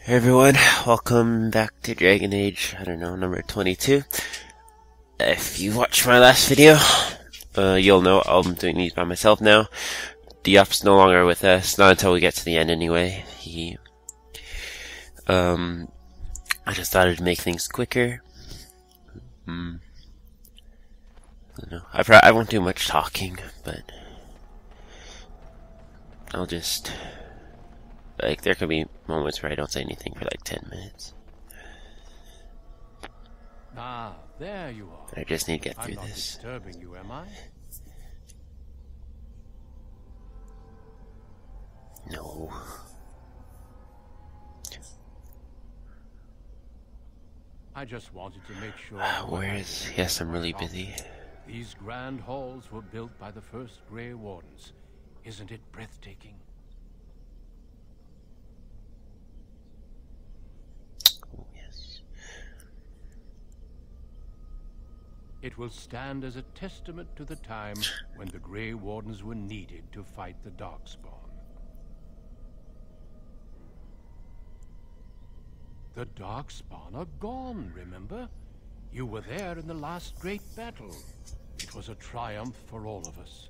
Hey everyone, welcome back to Dragon Age, I don't know, number 22. If you watched my last video, you'll know I'm doing these by myself now. dddiop's no longer with us, not until we get to the end anyway. I just thought it'd make things quicker. I don't know, I won't do much talking, but I'll just... Like, there could be moments where I don't say anything for like 10 minutes. Ah, there you are. But I just need to get through I'm not this. disturbing you, am I? No. I just wanted to make sure. Where is... Yes, I'm really busy. These grand halls were built by the first Grey Wardens. Isn't it breathtaking? It will stand as a testament to the time when the Grey Wardens were needed to fight the Darkspawn. The Darkspawn are gone, remember? You were there in the last great battle. It was a triumph for all of us,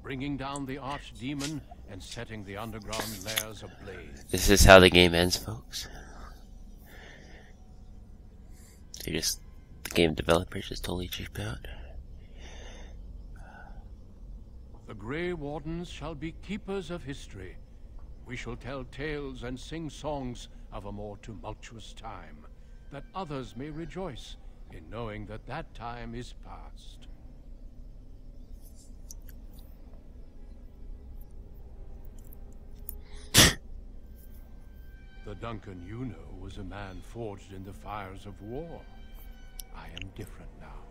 bringing down the Archdemon and setting the underground lairs ablaze. This is how the game ends, folks. The game developers just totally cheaped out. The Grey Wardens shall be keepers of history. We shall tell tales and sing songs of a more tumultuous time, that others may rejoice in knowing that that time is past. The Duncan you know was a man forged in the fires of war. I am different now,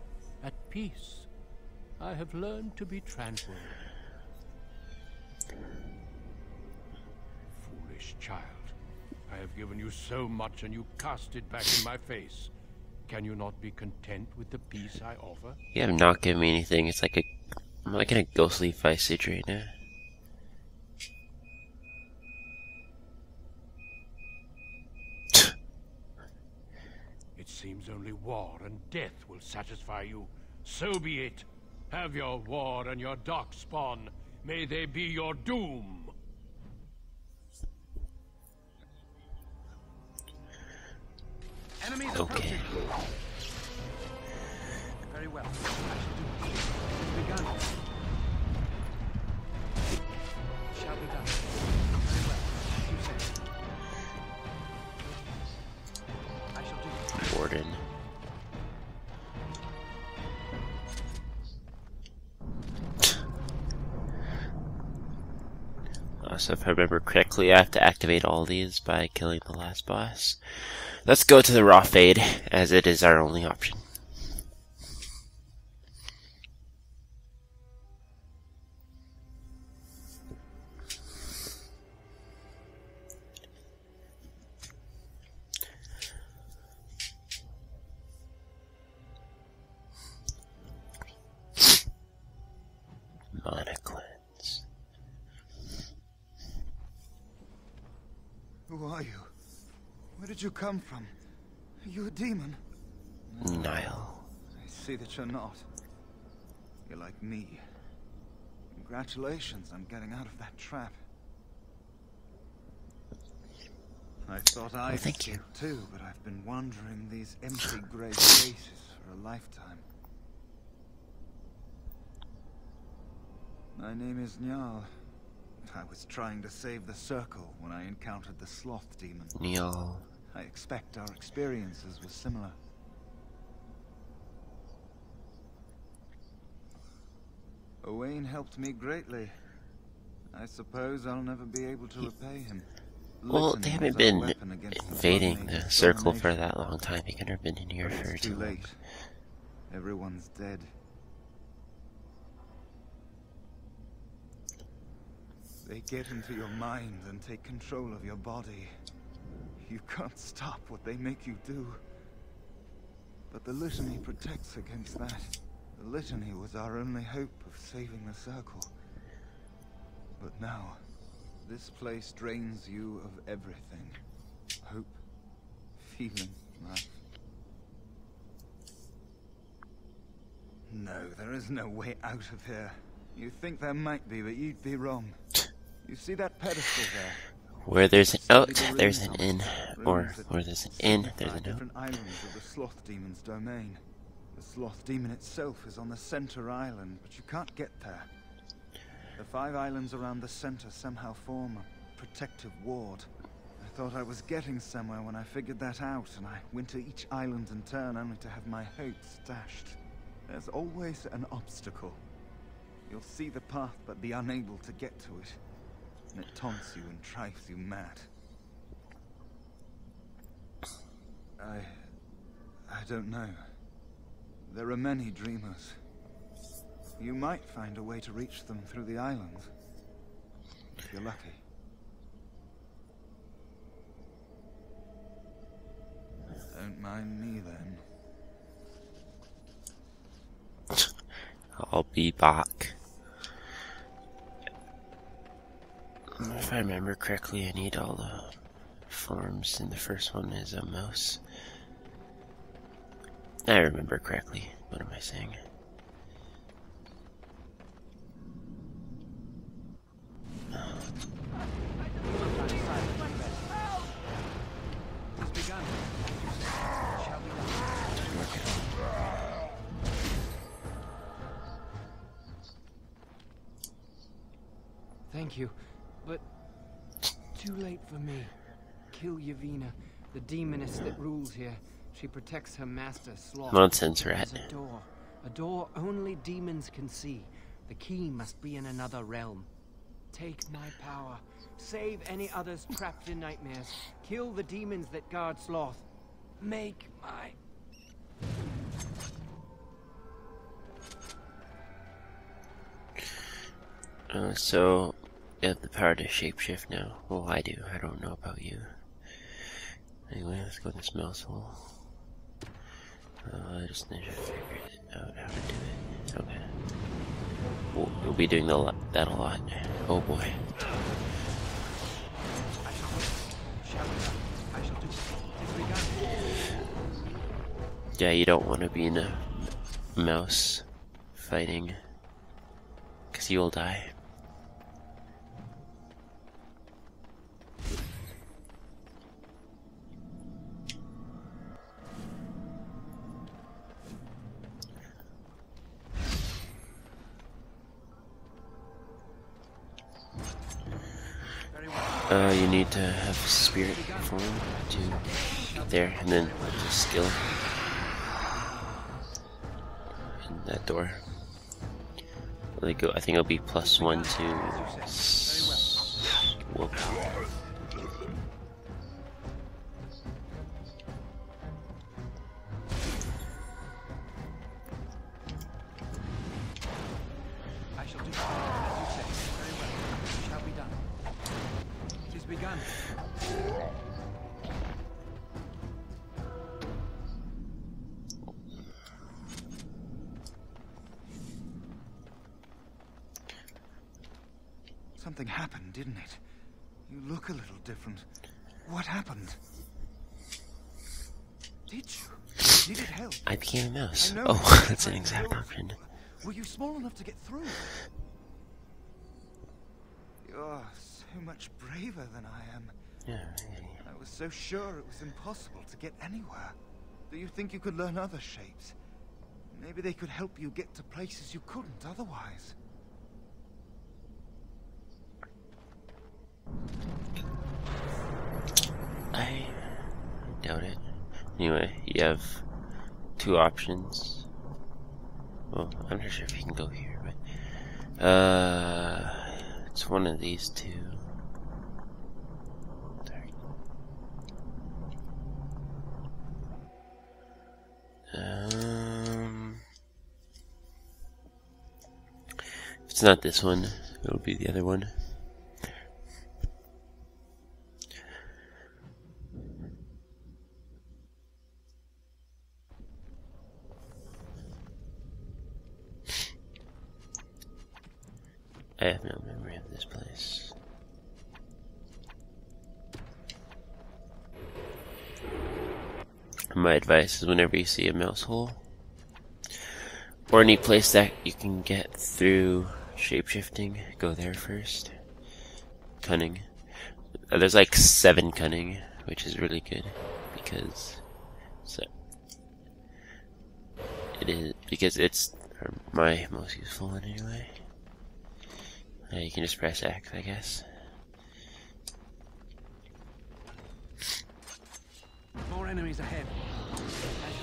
at peace. I have learned to be tranquil. Foolish child. I have given you so much and you cast it back in my face. Can you not be content with the peace I offer? You have not given me anything. It's like I'm like in a ghostly visage right now. It seems only war and death will satisfy you. So be it. Have your war and your Darkspawn. May they be your doom. Enemies approaching. Very well. It's begun. Shall be done. Very well. As you say. I shall do it. Warden. So if I remember correctly, I have to activate all these by killing the last boss. Let's go to the Raw Fade, as it is our only option. Mana cleanse. Who are you? Where did you come from? Are you a demon? Nile. I see that you're not. You're like me. Congratulations on getting out of that trap. I thought I'd thank you. escape too, but I've been wandering these empty grey spaces for a lifetime. My name is Njal. I was trying to save the Circle when I encountered the Sloth Demon. Njal. I expect our experiences were similar. Owain helped me greatly. I suppose I'll never be able to repay him. Well, Listening they haven't was our been weapon against invading Blood the Mage's Circle for domination. that long time. He could have been in here But for it's too too long. late. Everyone's dead. They get into your mind and take control of your body. You can't stop what they make you do. But the Litany protects against that. The Litany was our only hope of saving the Circle. But now, this place drains you of everything. Hope, appealing life. No, there is no way out of here. You think there might be, but you'd be wrong. You see that pedestal there? Where there's an out, there's an in. Or where there's an in, there's an out. Different islands of the Sloth Demon's domain. The Sloth Demon itself is on the center island, but you can't get there. The 5 islands around the center somehow form a protective ward. I thought I was getting somewhere when I figured that out, and I went to each island in turn only to have my hopes dashed. There's always an obstacle. You'll see the path but be unable to get to it. And it taunts you and drives you mad. I don't know. There are many dreamers. You might find a way to reach them through the islands. If you're lucky. Don't mind me then. I'll be back. If I remember correctly, I need all the forms, and the first one is a mouse. I remember correctly. What am I saying? Thank you, but too late for me. Kill Yavina, the demoness that rules here. She protects her master, Sloth. Nonsense, rat. There's a door only demons can see. The key must be in another realm. Take my power. Save any others trapped in nightmares. Kill the demons that guard Sloth. Make my... So, you have the power to shapeshift now. Well, I do. I don't know about you. Anyway, let's go to this mouse hole. I just need to figure out how to do it. Okay. We'll be doing that a lot. Oh boy. Yeah, you don't want to be in a mouse fighting, because you'll die. You need to have a spirit form to get there, and then the skill in that door. I think it'll be +1 to willpower. I shall do as you say. Very well. It shall be done. It is begun. Something happened, didn't it? You look a little different. What happened? Did you? Did it help? I became a mouse. I know. Oh, that's an exact option. Were you small enough to get through? You're so much braver than I am. Yeah. I was so sure it was impossible to get anywhere. Do you think you could learn other shapes? Maybe they could help you get to places you couldn't otherwise. I doubt it. Anyway, you have 2 options. Well, I'm not sure if you can go here, but it's one of these 2. If it's not this one, it'll be the other one. I have no memory of this place. my advice is whenever you see a mouse hole, or any place that you can get through shapeshifting, go there first. Cunning. There's like 7 cunning, which is really good, because it's my most useful one anyway. You can just press X, I guess. More enemies ahead. As you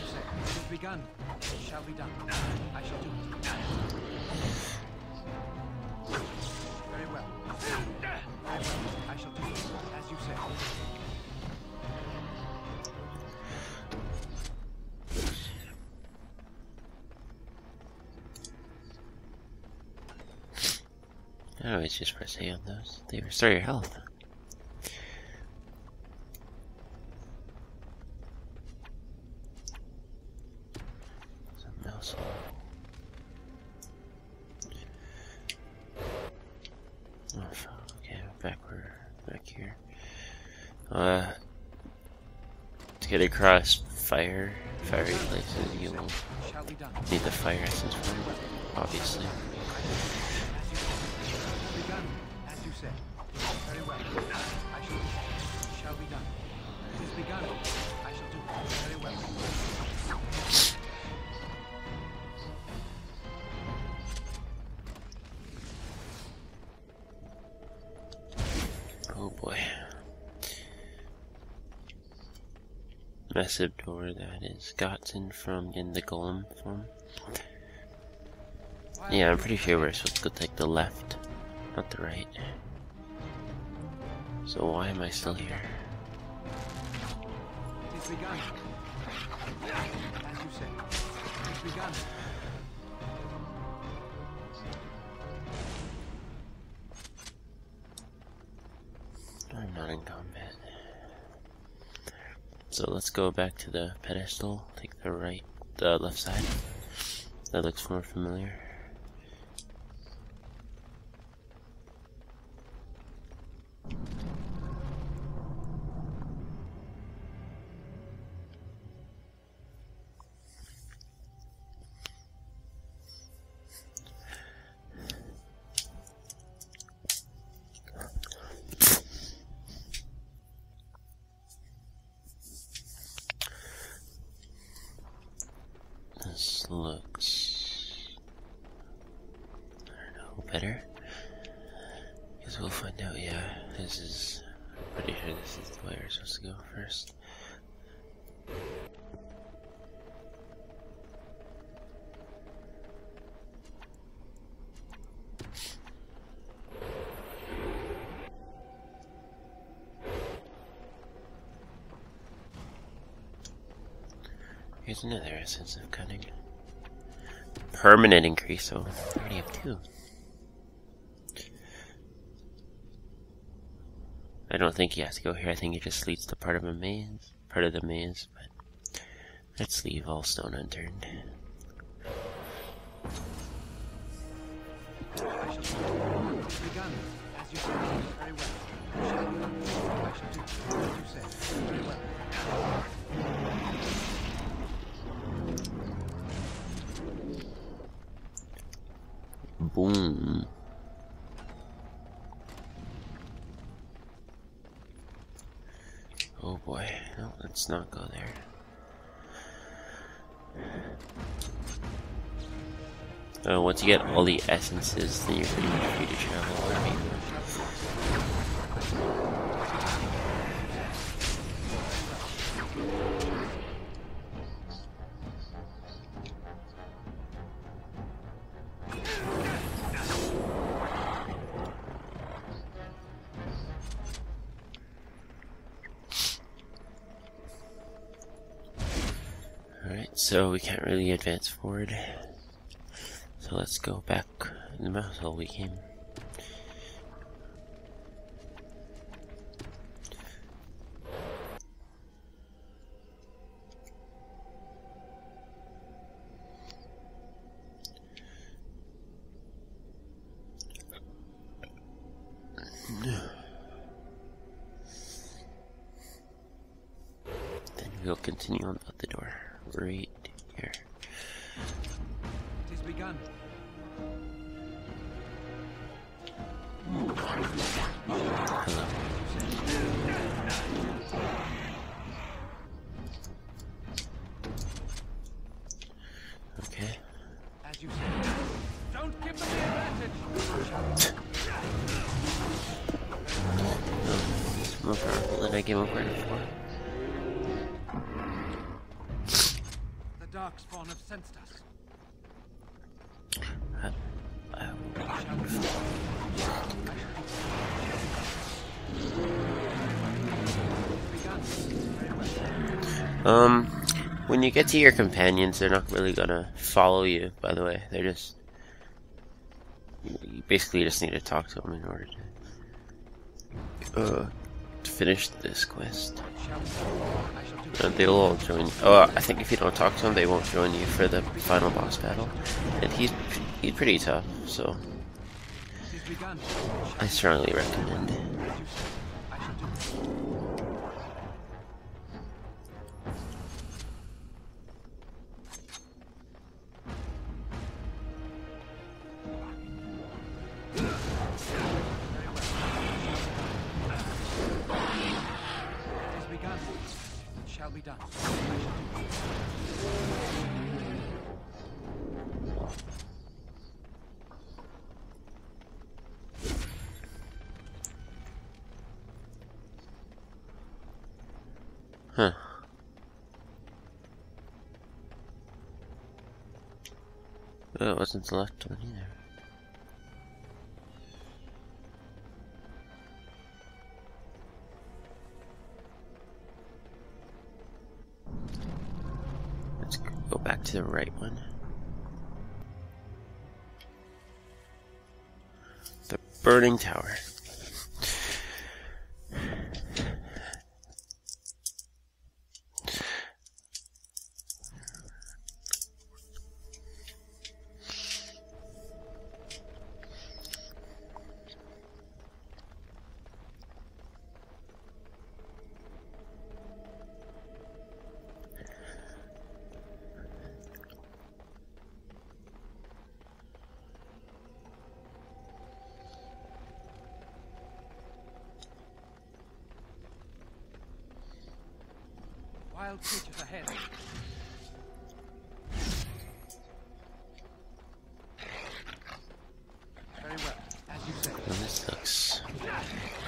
say, it has begun. It shall be done. I shall do it. Very well. Very well. I shall do it. As you say. I always just press A on those. They restore your health. Something else. Oh fuck, okay, back here. To get across fiery places, you will need the fire essence from it, obviously. As you say. Very well. Shall be done. It has begun. I shall do it. Very well. Oh boy. Massive door that is gotten from in the golem form. Yeah, I'm pretty sure we're supposed to take the left, not the right. So why am I still here? It is begun. As you say. It is begun. I'm not in combat. So let's go back to the pedestal, take the left side. That looks more familiar. This looks, I don't know, better. Guess we'll find out. Yeah, I'm pretty sure this is the way we're supposed to go first. Here's another essence of cunning. Permanent increase, so I already have 2. I don't think you have to go here. I think it just leads to part of the maze, but let's leave all stone unturned. Begun. As you say. Very well. I shall do as you say. Very well. Boom. Oh boy, no, let's not go there. Once you get all the essences, then you're pretty much free to travel. Alright, so we can't really advance forward. So let's go back in the mouse hole we came. Then we'll continue on out the door. right here. It is begun. Hello. Okay. As you said. Don't give them the advantage. It's more powerful than I gave him credit for. The Darkspawn have sensed us. When you get to your companions, they're not really gonna follow you, by the way. They're just... You basically just need to talk to them in order to finish this quest. They'll all join. Oh, I think if you don't talk to them, they won't join you for the final boss battle. And he's pretty tough, so I strongly recommend it. Be done. Huh. Oh, it wasn't the left one either. Let's go back to the right one. The Burning Tower. Wild creatures ahead. Very well, as you say. Well, this looks...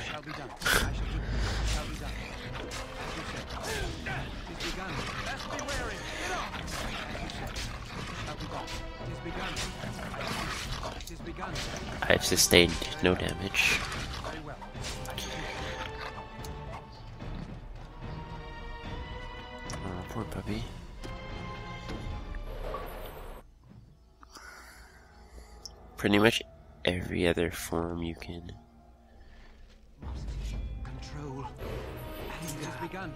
Shall be done. I shall do it. Shall be done. As you said. It is begun. Best be wary. Get off. As you said. Shall be done. It is begun. It is begun. I've sustained no damage. Very well. Poor puppy. Pretty much every other form you can. Control. It is begun.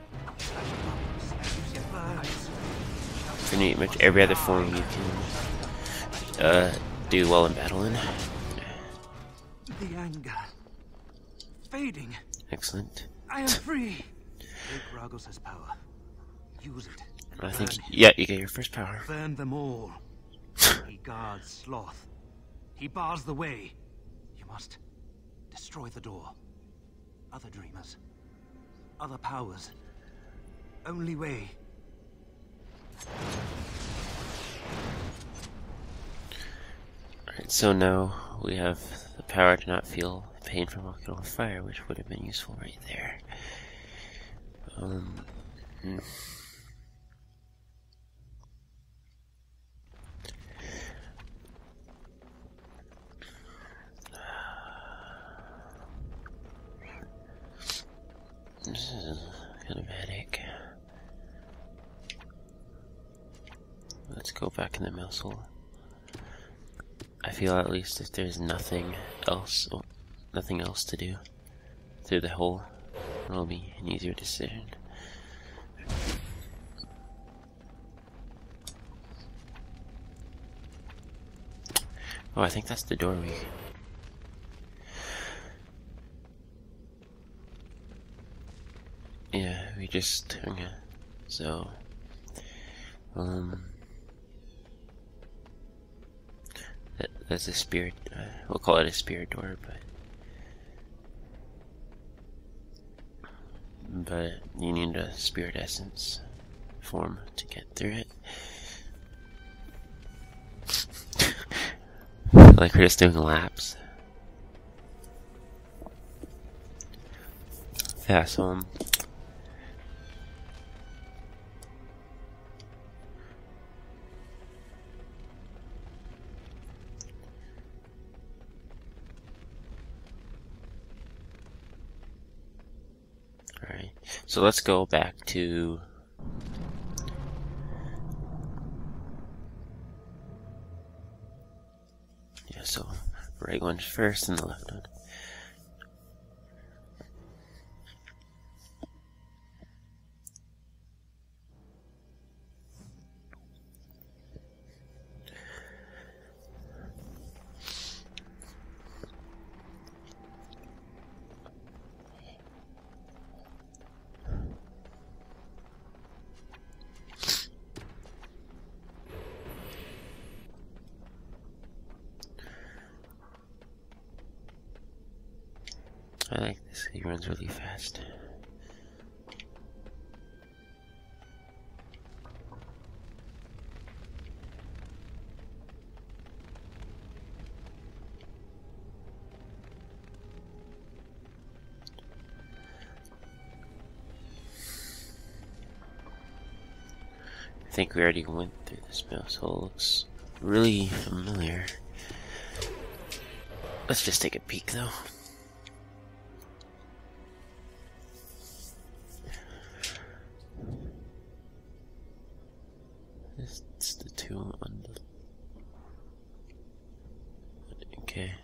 Pretty much every other form you can do well in battle in. The anger. Fading. Excellent. I am free. Take Ragos' power. Use it. I think, yeah, you get your first power. Burn them all. He guards Sloth. He bars the way. You must destroy the door. Other dreamers. Other powers. Only way. Alright, so now we have the power to not feel pain from walking on fire, which would have been useful right there. This is kind of a headache. Let's go back in the mouse hole. I feel at least if there's nothing else to do through the hole, it'll be an easier decision. Oh, I think that's the doorway. Yeah, we just hung it. So That's a spirit. We'll call it a spirit door, but you need a spirit essence form to get through it. Like we're just doing laps. Yeah, so alright. So let's go back to so right one first and the left one. I like this, he runs really fast. I think we already went through this mouse hole, looks really familiar. Let's just take a peek though. It's the two on the... Okay.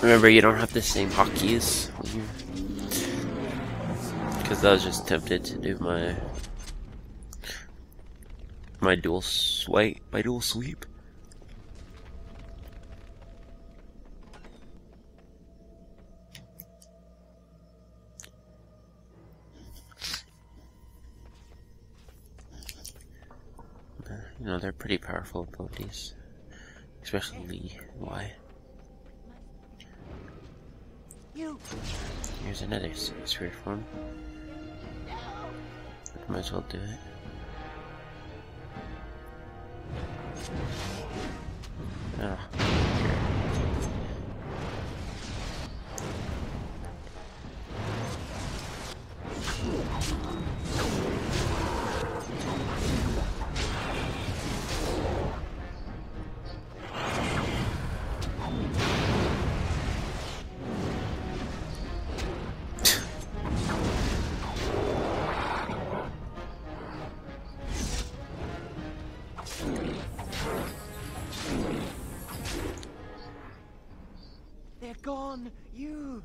Remember, you don't have the same hotkeys, because I was just tempted to do my dual swipe, my dual sweep. You know, they're pretty powerful abilities, especially Y. Here's another spirit form. Might as well do it. Oh, Gone! You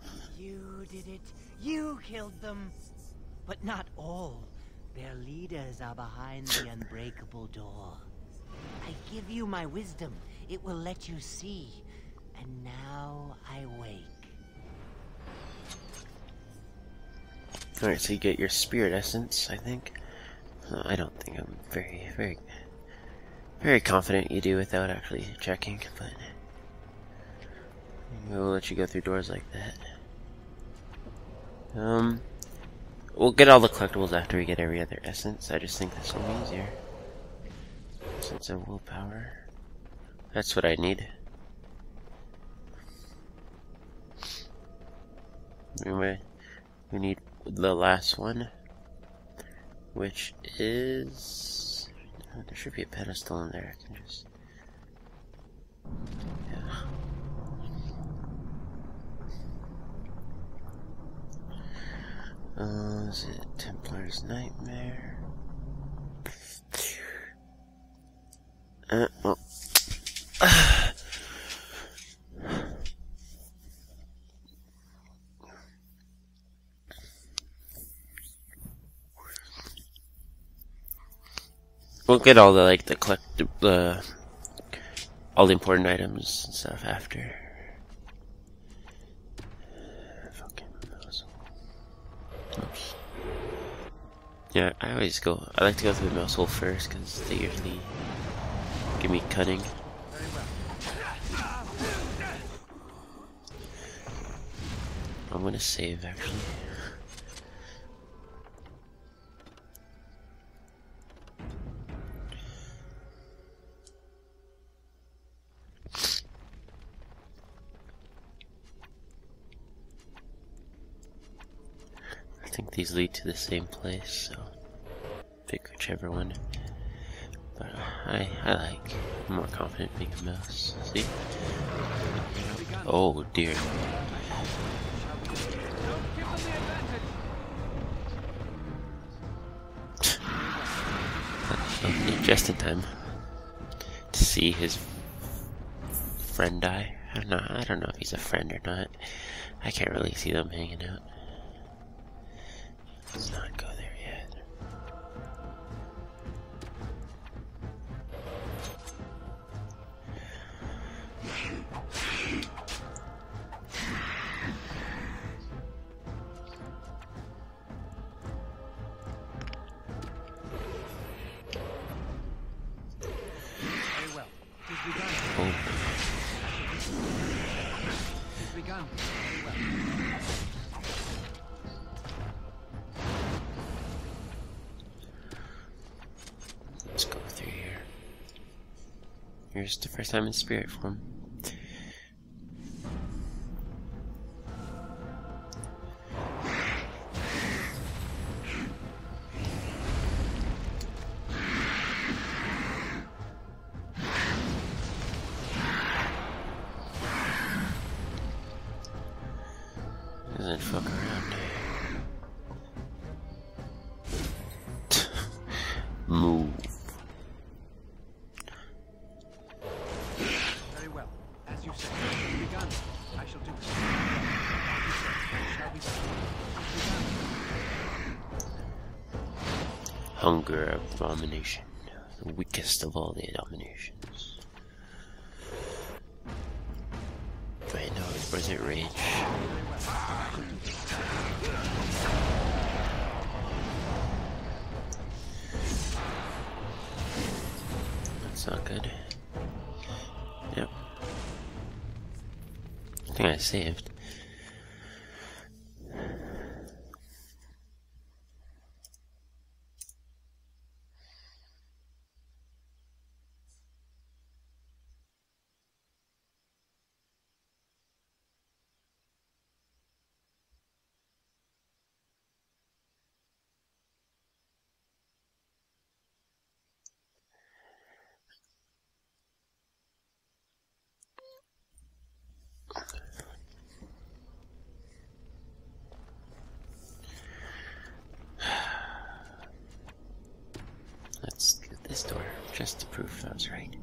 did it. You killed them. But not all. Their leaders are behind the unbreakable door. I give you my wisdom. It will let you see. And now I wake. alright, so you get your spirit essence, I think. I don't think I'm very confident you do without actually checking, but we'll let you go through doors like that. We'll get all the collectibles after we get every other essence. I just think this will be easier. Sense of willpower. That's what I need. Anyway, we need the last one, which is... there should be a pedestal in there. I can just... yeah. Is it Templar's Nightmare? Well. We'll get all the, like, all the important items and stuff after. Fucking mouse. Oops. Yeah, I like to go through the mouse hole first, because they usually give me cutting. I'm gonna save, actually. I think these lead to the same place, so pick whichever one. But I'm more confident being a mouse. See? Oh dear. Just in time to see his friend die. I don't know if he's a friend or not. I can't really see them hanging out. Let's not go there yet. Let's go through here. Here's the first time in spirit form. Doesn't fuck around. Move. Very well. As you said, begun. I shall do so. Shall be Hunger abomination. The weakest of all the abominations. Wait, no, or is it rage? That's not good. Yep. I think I saved. Let's get this door, just to prove I was right.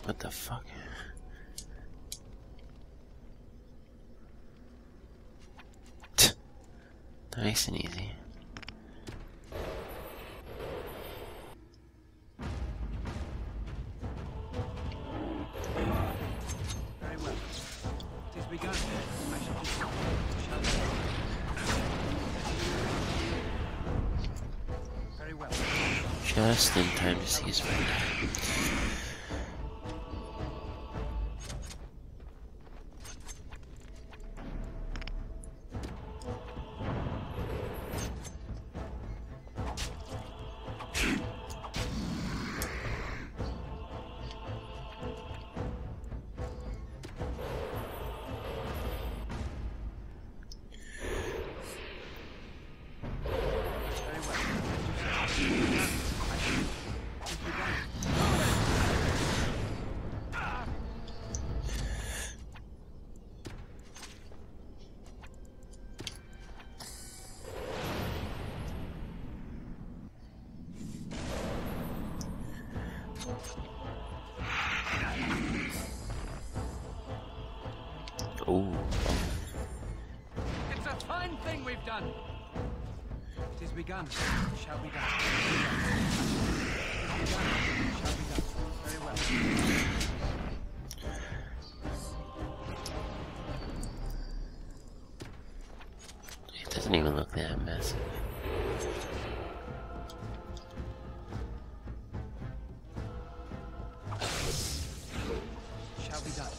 What the fuck? Nice and easy. very well. It is begun. I shall do so. Very well. Just in time to see his friend die. one thing we've done. It is begun. It shall be done. It is begun. It shall be done. Very well. It doesn't even look that massive. Shall be done.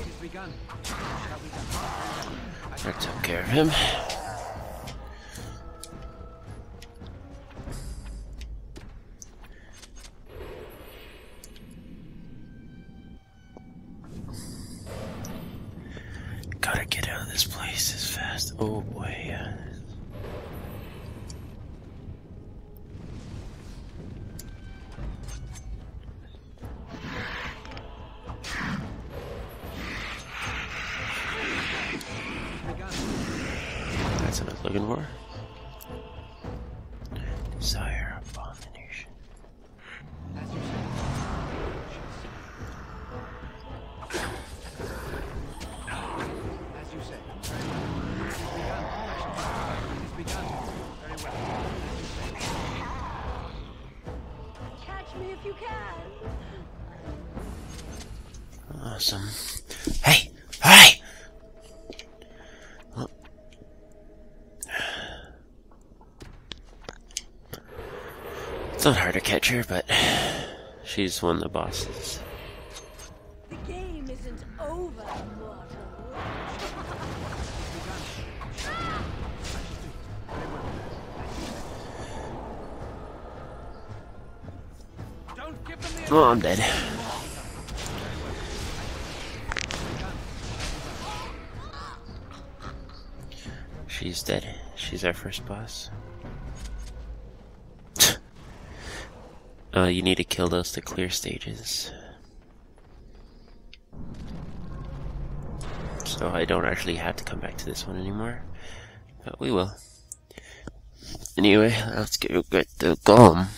It is begun. It shall be done. I took care of him. Gotta get out of this place as fast. Oh boy, yeah. That's what I was looking for. Desire abomination. As you say. As you say. It is begun. Very well. As you say. Catch me if you can. Awesome. Hey! Hey! Well, it's not hard to catch her, but she's one of the bosses. The game isn't over, mortal. Don't give them the Oh, I'm dead. She's dead. She's our first boss. You need to kill those to clear stages. So I don't actually have to come back to this one anymore. But we will. Anyway, let's go get the golem.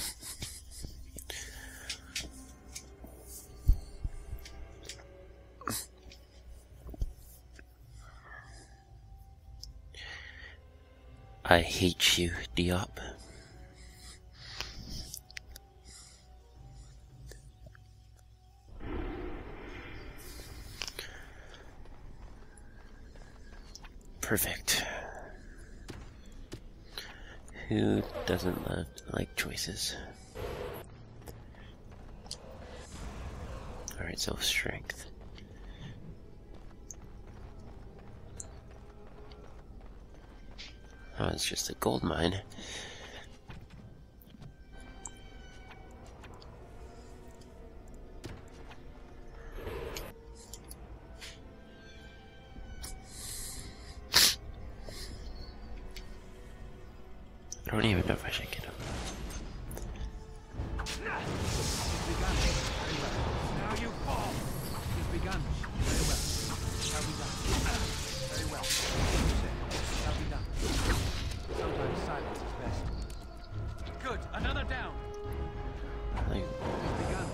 I hate you, Diop. Perfect. Who doesn't like choices? Alright, so strength. Oh, it's just a gold mine. I don't even know if I should get him. Now you fall. It's begun. Very well. Shall be done. Very well. Shall be done. Sometimes silence is best. Good. Another down. Like, It's begun.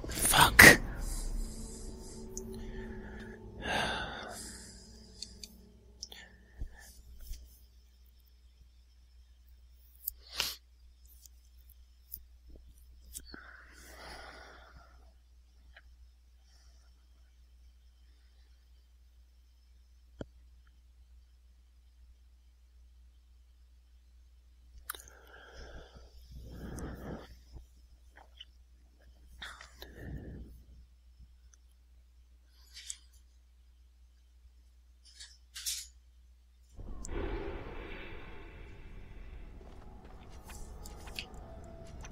fuck.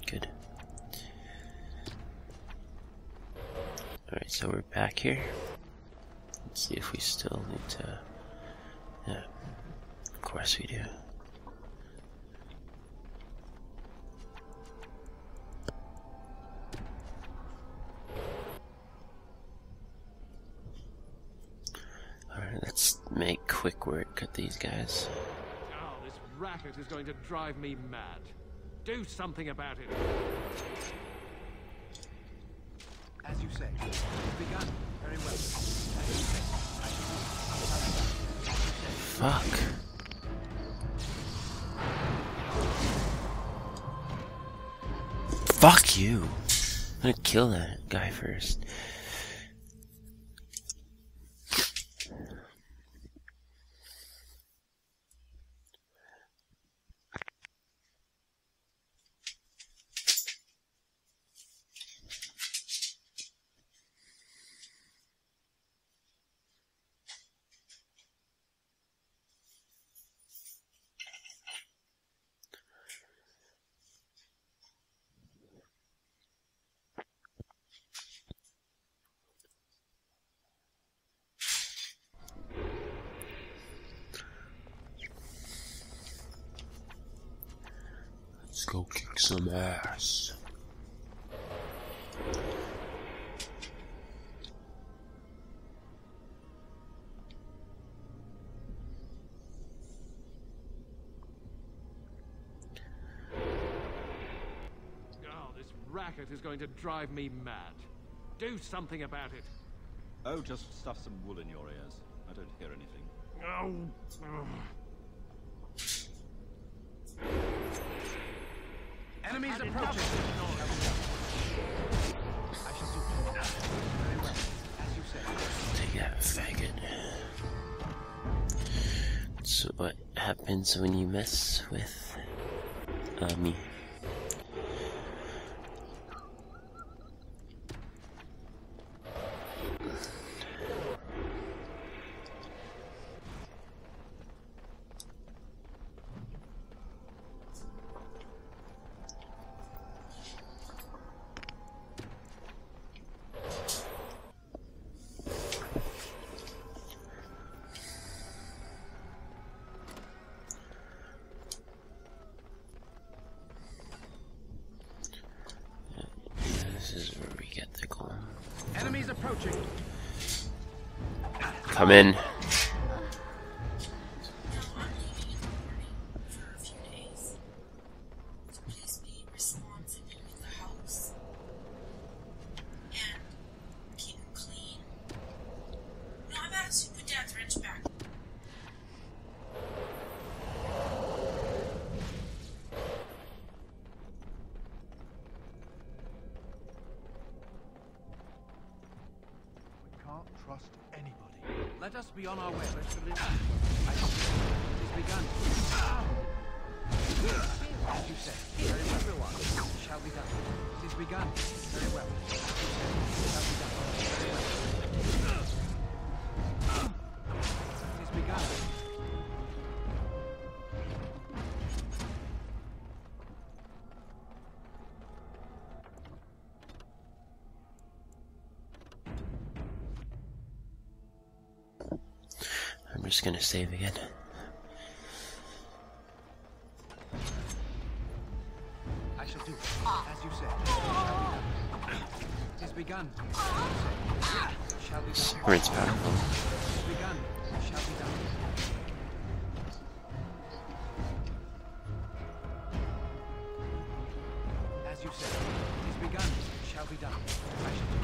Good. Alright, so we're back here. Let's see if we still need to... Yeah, of course we do. Alright, let's make quick work at these guys. Now this racket is going to drive me mad. Do something about it. As you say. It's begun. Very well. As you say. Fuck. Fuck you. I'm gonna kill that guy first. Let's go kick some ass. Oh, this racket is going to drive me mad. Do something about it. Oh, just stuff some wool in your ears. I don't hear anything. Oh. Enemies approaching. I shall do very well, as you said. Take that, faggot. So what happens when you mess with me? This is where we get the goal. Enemies approaching. Come in. Trust anybody. Let us be on our way. It is begun. As you say, very well. Everyone shall be done. It is begun. Very well. Shall be done. Very well. It is begun. I'm just gonna save again. I shall do as you said. It is begun. Shall be done. Rinse powerful. It is begun. Shall be done. As you said. It is begun. Shall be done. I shall do.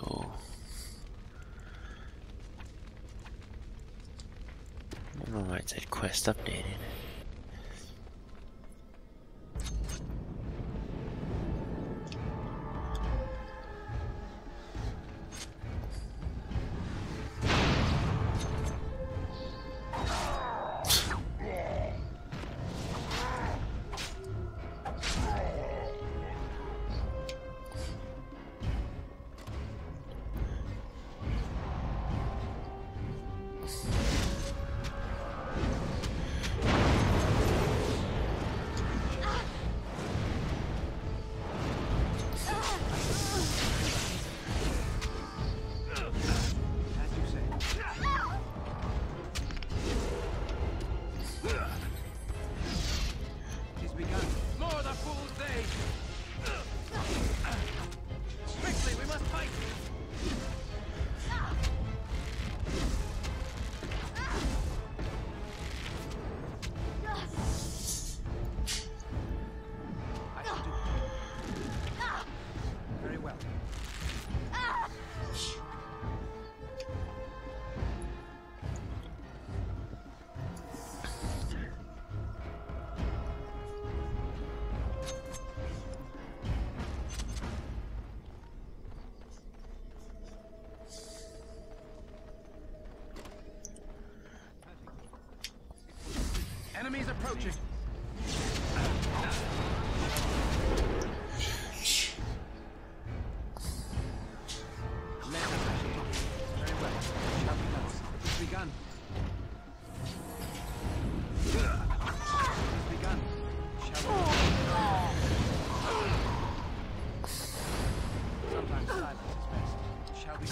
Oh. I don't know why it said quest updated. approaching. Very well. Shall we dance? It's begun. It's begun. Shall we? Sometimes silence is best. Shall we?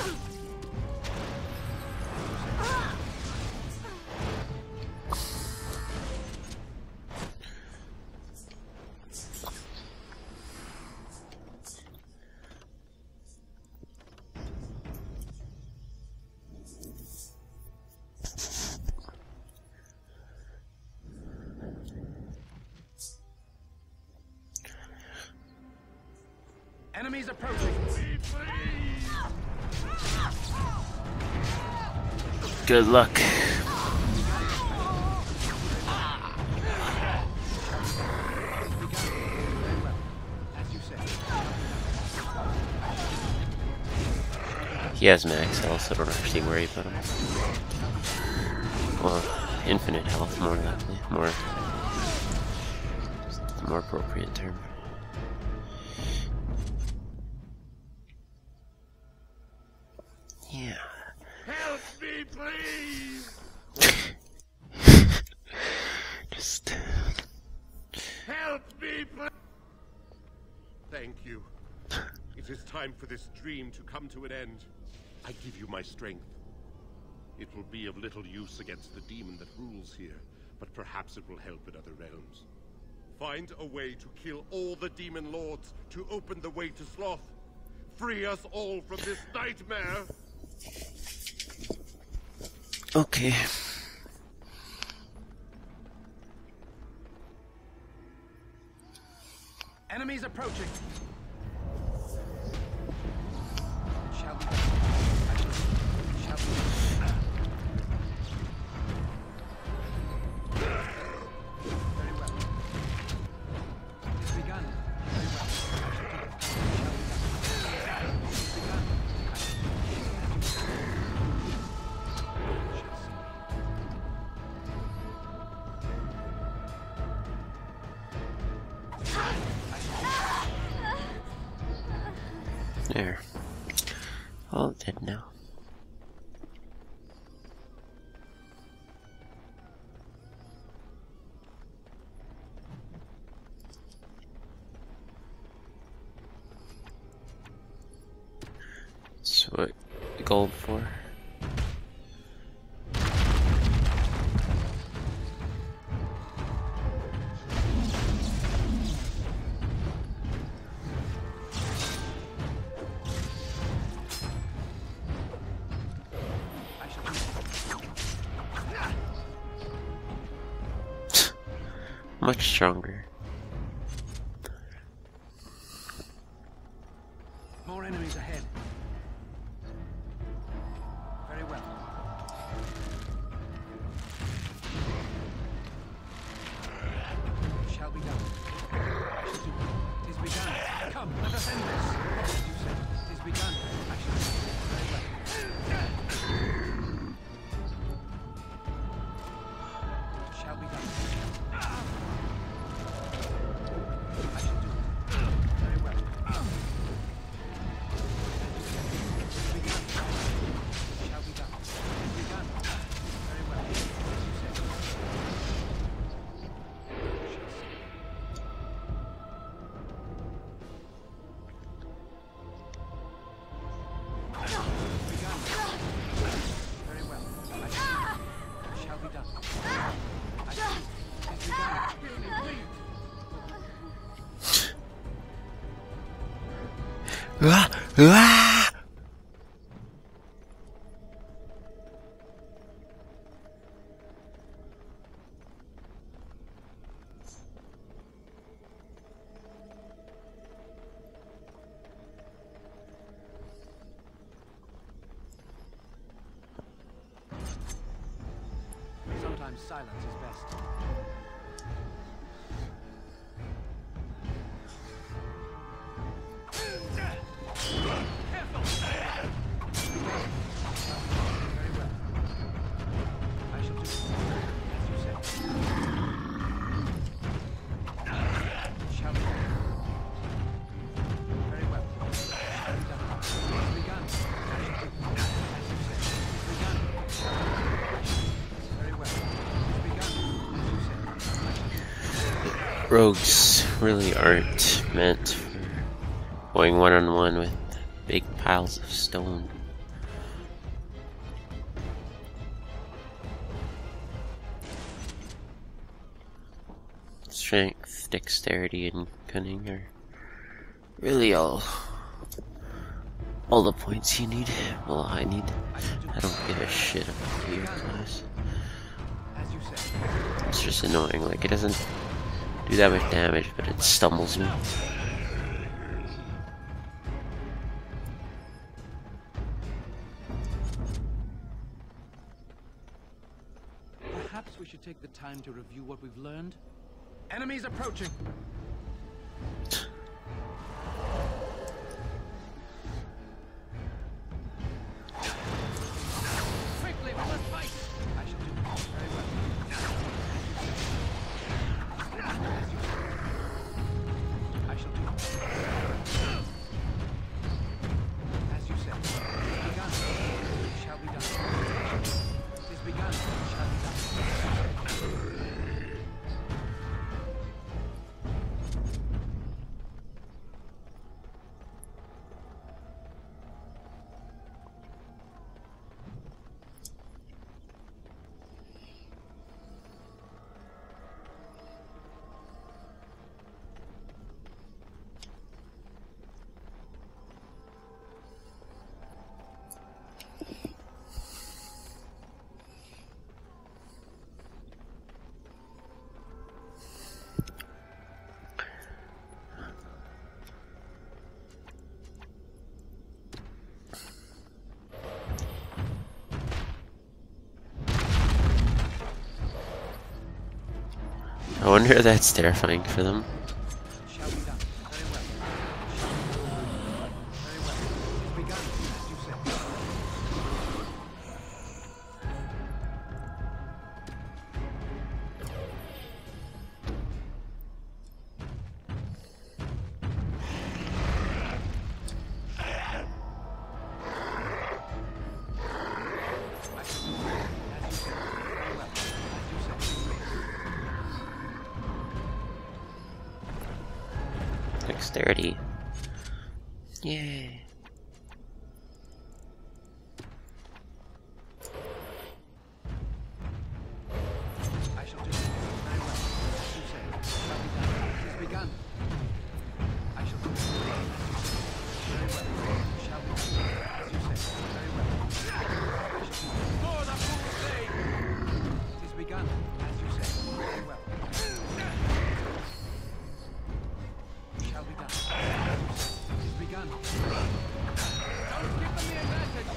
Enemies approaching. Good luck. As you said. He has max health, so I don't actually worry about him. Well, infinite health, more likely. More appropriate term. Yeah. Help me, please! Just... Help me, please! Thank you. It is time for this dream to come to an end. I give you my strength. It will be of little use against the demon that rules here, but perhaps it will help in other realms. Find a way to kill all the demon lords to open the way to Sloth. Free us all from this nightmare! Okay. Enemies approaching. Shall we? Shall we? Very well. It's begun. Very well. It's begun. There. All dead now. So what gold for? Much stronger. More enemies ahead. Very well. Shall be done. I shall do it. It is begun. Come, let us end this. As you said, it is begun. I shall do it. Very well. Shall be done. I shall do it. Very well. It's begun. Shall be done. It's begun. Very well. As you said. Shall see. It's begun. Very well. I shall be done. I shall. It's begun. Ah! Ah! Sometimes silence is best. Very well. I shall do it. As you said. rogues really aren't meant for going one-on-one with big piles of stone. Strength, dexterity, and cunning are really all the points you need. Well, I need. I don't give a shit about your class. It's just annoying. Like, it doesn't do that much damage, but it stumbles me. Perhaps we should take the time to review what we've learned. Enemies approaching. Quickly, we must fight. I shall do very well. I shall do as you said. Begun. It shall be done. It is begun. It shall be done. I wonder if that's terrifying for them. Shall be done. Very well. Very well. It's begun, as you said. Dexterity. Yay. I shall do it very well. As you say, it shall be done. It is begun. I shall do it very well. It shall be done. As you say, very well. I shall do it. For the crusade! It is begun. As you say, very well. It shall be done. It is begun. Don't give them the advantage!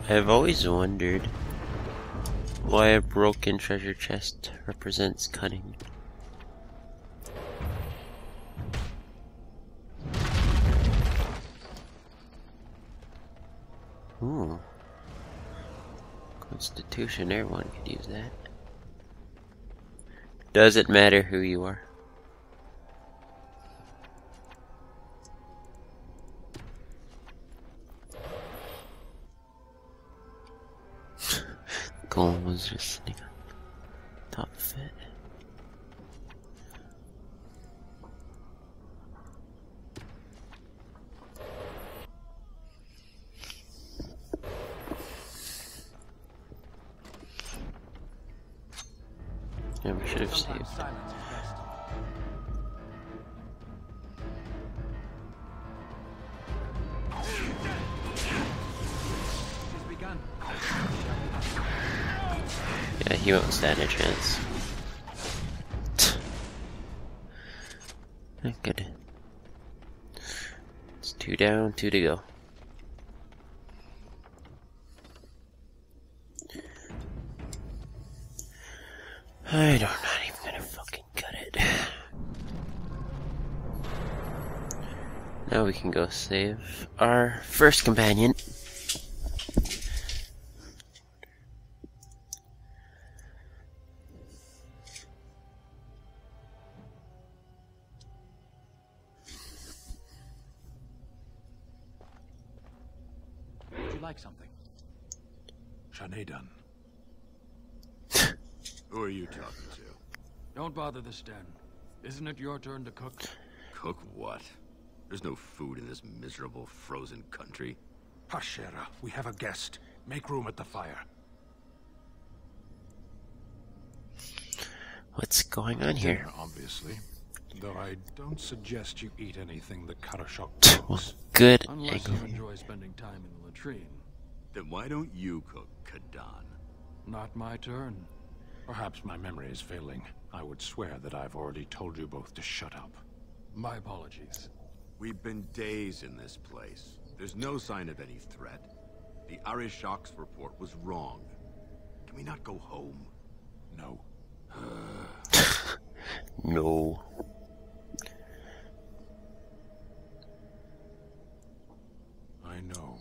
I've always wondered why a broken treasure chest represents cunning. Ooh. Constitution, everyone could use that. Does it matter who you are? Golem was just sitting on top of it. Yeah, we should have saved Sometimes it. silence is best. It is begun. Yeah, he won't stand a chance. Good. It's 2 down, 2 to go. I'm not even gonna fucking cut it. Now we can go save our first companion. Would you like something? Shanedan. Who are you talking to? Don't bother the Sten. Isn't it your turn to cook? Cook what? There's no food in this miserable, frozen country. Hashera, we have a guest. Make room at the fire. What's going on here? Dinner, obviously. Though I don't suggest you eat anything the Karashok Well, cooks. good. Unless you enjoy spending time in the latrine. Then why don't you cook, Kadan? Not my turn. Perhaps my memory is failing. I would swear that I've already told you both to shut up. My apologies. We've been days in this place. There's no sign of any threat. The Arishok's report was wrong. Can we not go home? No. No. I know.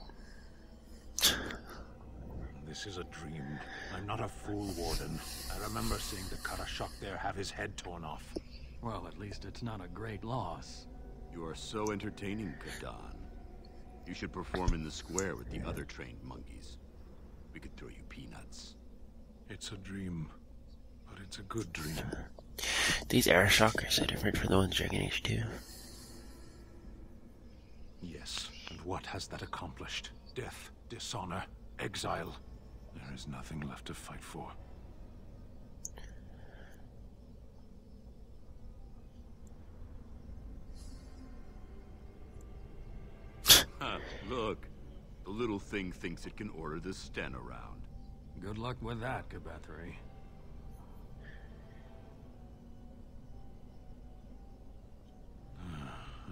This is a dream. I'm not a fool, Warden. I remember seeing the Karashok there have his head torn off. Well, at least it's not a great loss. You are so entertaining, Kadan. You should perform in the square with the other trained monkeys. We could throw you peanuts. It's a dream, but it's a good dream. These Arishok are so different from the ones Dragon Age 2. Yes, and what has that accomplished? Death, dishonor, exile. There is nothing left to fight for. Look, the little thing thinks it can order the Sten around. Good luck with that, Kabathri.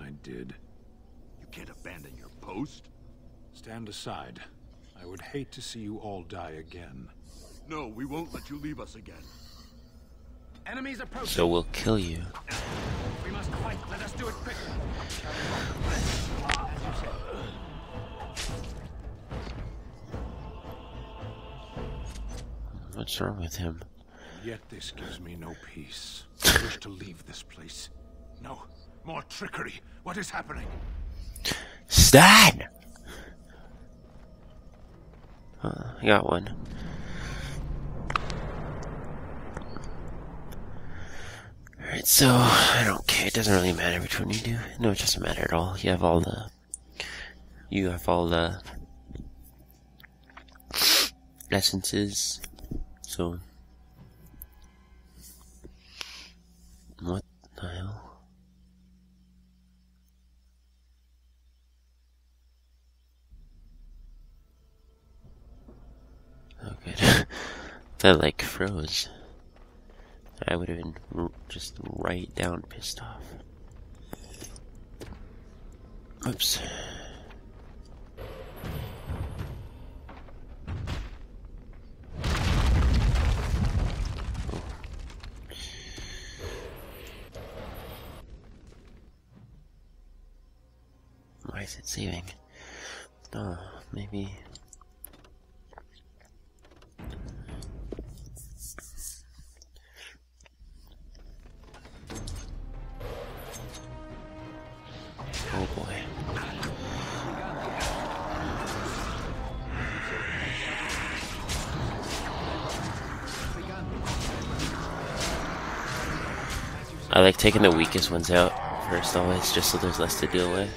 I did. You can't abandon your post. Stand aside. I would hate to see you all die again. No, we won't let you leave us again. Enemies approaching! So we'll kill you. We must fight. Let us do it quickly. What's wrong with him? Yet this gives me no peace. I wish to leave this place. No, more trickery. What is happening? Stan! I got one. Alright, so I don't care. It doesn't really matter which one you do. No, it doesn't matter at all. You have all the essences. So what the hell? Oh, good. That like froze. I would have been just right down pissed off. Oops. Why is it saving? Oh, maybe. Oh boy. I like taking the weakest ones out first always, just so there's less to deal with.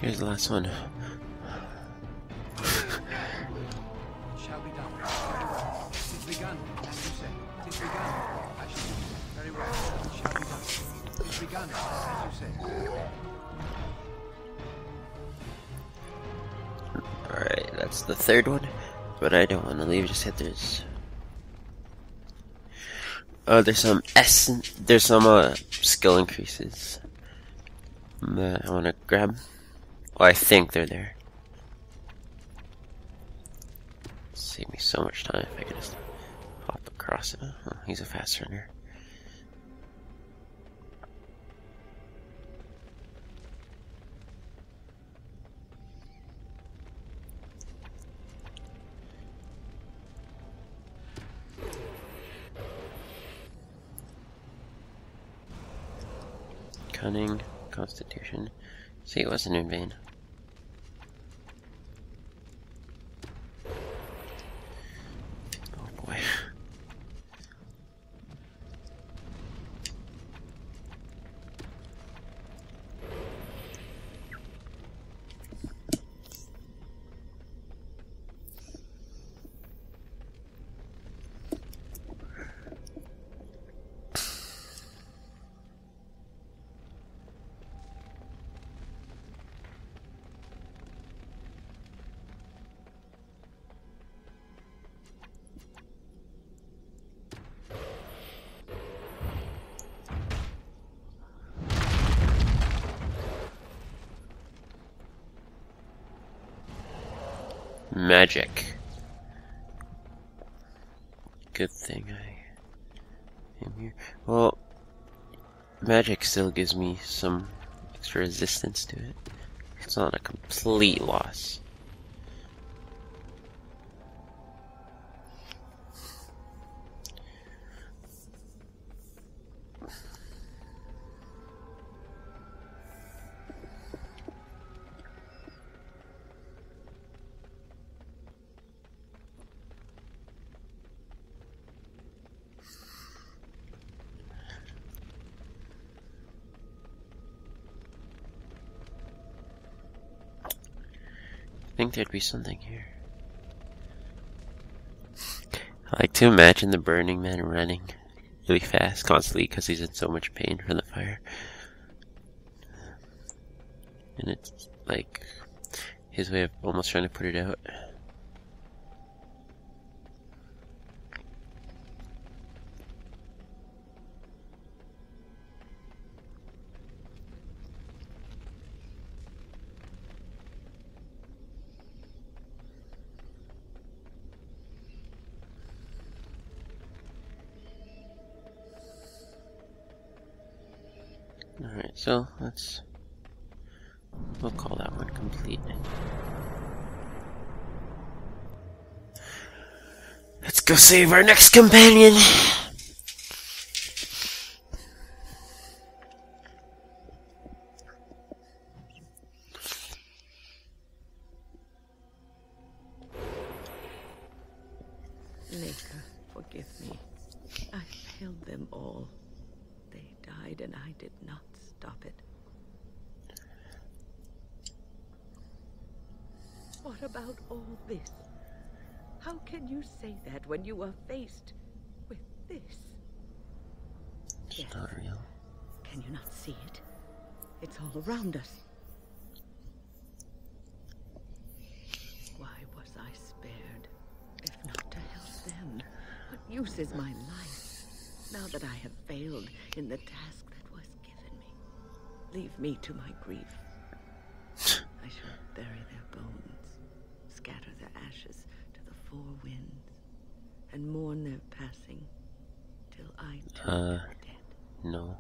Here's the last one. Shall be done. Tis begun, as you say. Tis begun. I shall do it very well. Shall be done. Tis begun, as you say. Alright, that's the third one. But I don't want to leave just yet. There's some skill increases that I want to grab. Well, I think they're there. Save me so much time if I can just hop across it. Oh, he's a fast runner. Cunning, Constitution. See, it wasn't in vain. Oh boy. Magic. Good thing I am here. Well, magic still gives me some extra resistance to it. It's not a complete loss. I think there'd be something here. I like to imagine the Burning Man running really fast, constantly, because he's in so much pain from the fire. And it's like his way of almost trying to put it out. Alright, so we'll call that one complete. Let's go save our next companion! Maker, forgive me. I failed them all. They died and I did not stop it. What about all this? How can you say that when you are faced with this? It's Yes. not real. Can you not see it? It's all around us. Why was I spared, if not to help them? What use is my life, now that I have failed in the task that was given me? Leave me to my grief. I shall bury their bones, scatter their ashes to the four winds, and mourn their passing, till I too am dead. No.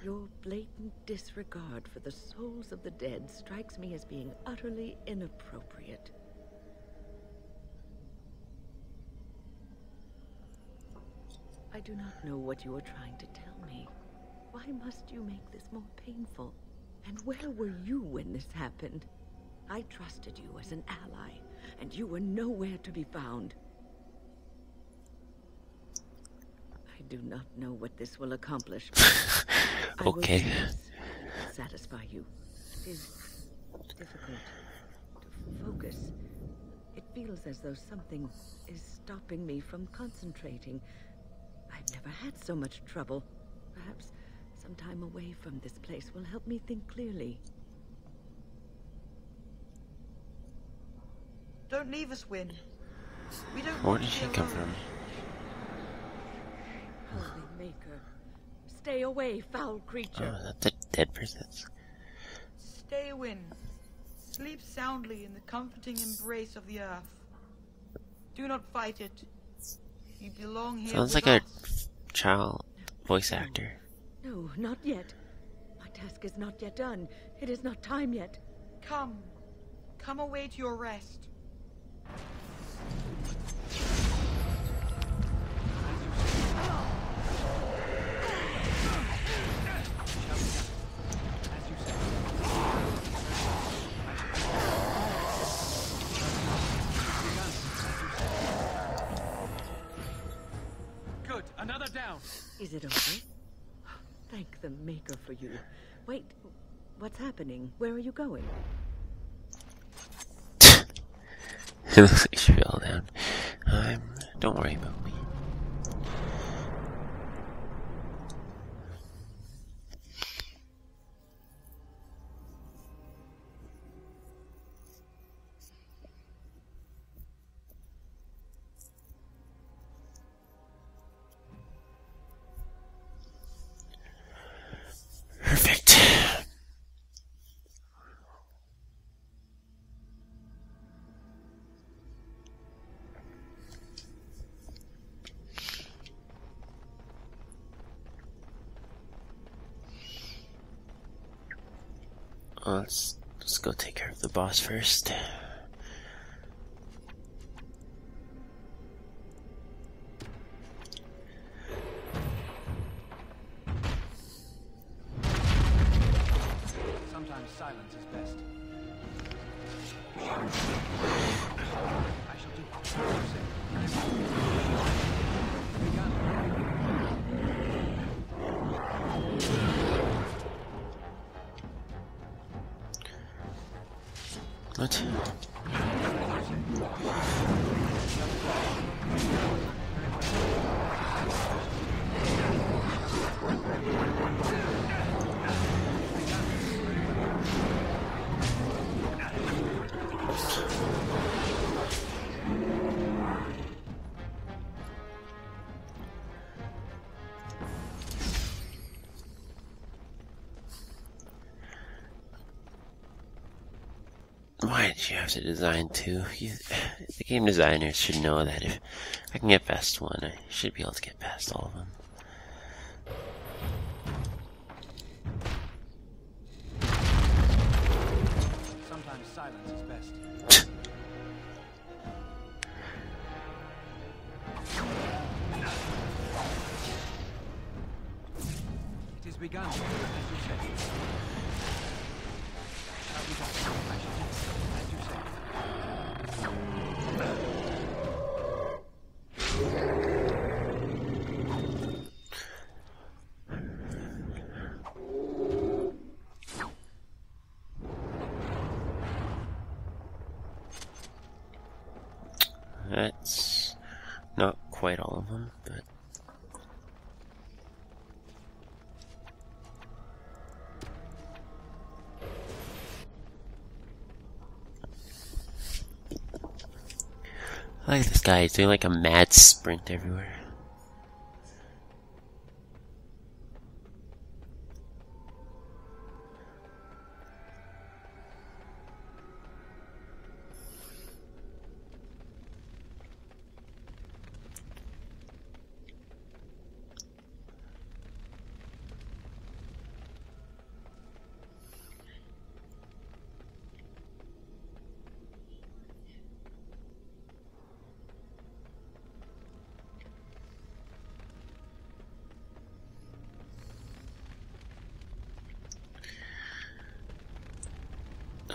Your blatant disregard for the souls of the dead strikes me as being utterly inappropriate. I do not know what you are trying to tell me. Why must you make this more painful? And where were you when this happened? I trusted you as an ally, and you were nowhere to be found. I do not know what this will accomplish. Okay. I will do this to satisfy you. It is difficult to focus. It feels as though something is stopping me from concentrating. I've never had so much trouble. Perhaps some time away from this place will help me think clearly. Don't leave us, Wynne. We don't Where want did to she be come alone. from? Holy Maker, stay away, foul creature. Oh, that's a dead person. Stay, Wynne. Sleep soundly in the comforting embrace of the earth. Do not fight it. You belong here Sounds with like us. a child voice actor. No, not yet. My task is not yet done. It is not time yet. Come. Come away to your rest. down. Is it over? Thank the Maker for you. Wait, what's happening? Where are you going? It looks like she fell down. Don't worry about me. Perfect. Let's go take care of the boss first. Sometimes silence is best. I shall do as you say. Begun. What? Why did you have to design two? The game designers should know that if I can get past one, I should be able to get past all of them. Sometimes silence is best. It is begun, as you said. Shall we go? I shall do as you say. That's not quite all of them, but I like this guy. He's doing like a mad sprint everywhere.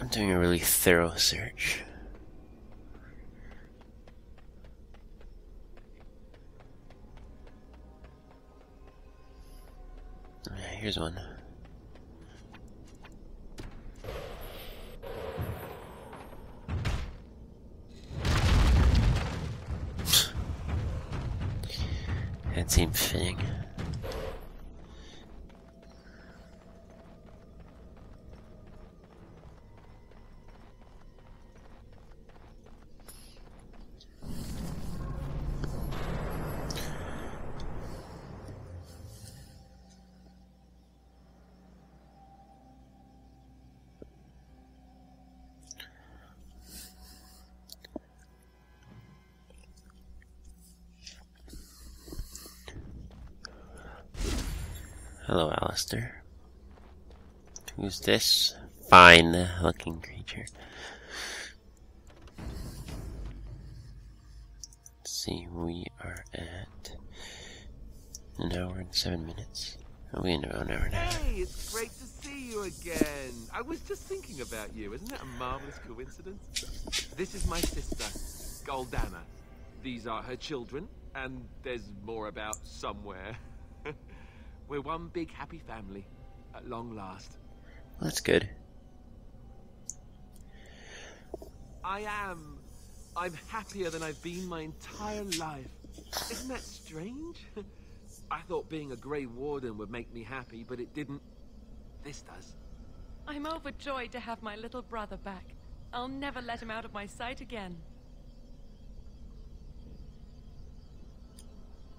I'm doing a really thorough search. Here's one. That seemed fitting. Hello, Alistair. Who's this fine-looking creature? Let's see, we are at an hour and 7 minutes. Are we in an hour and a half? Hey, it's great to see you again. I was just thinking about you. Isn't that a marvelous coincidence? This is my sister, Goldana. these are her children, and there's more about somewhere. We're one big happy family, at long last. That's good. I'm happier than I've been my entire life. Isn't that strange? I thought being a Grey Warden would make me happy, but it didn't. This does. I'm overjoyed to have my little brother back. I'll never let him out of my sight again.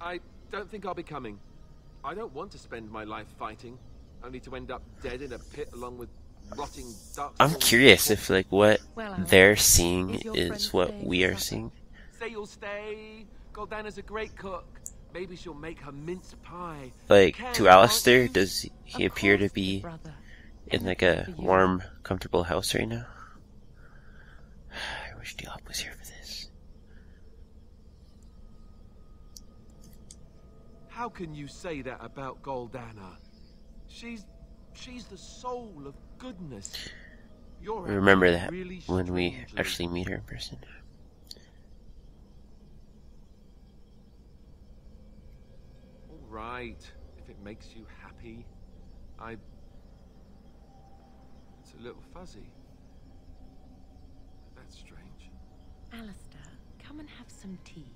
I don't think I'll be coming. I don't want to spend my life fighting, only to end up dead in a pit along with rotting dark. I'm curious if like what Well, they're seeing is your is friend what staying we are supper? seeing. Say you'll stay. Goldana's a great cook. Maybe she'll make her mince pie. Like, Can, to Alistair, can't you? does he Of appear to course, be brother. in like a For you. warm, comfortable house right now? I wish dddiop was here for this. How can you say that about Goldana? She's the soul of goodness. You're We remember acting that really when we strangely. actually meet her in person. All right, if it makes you happy. It's a little fuzzy. That's strange. Alistair, come and have some tea.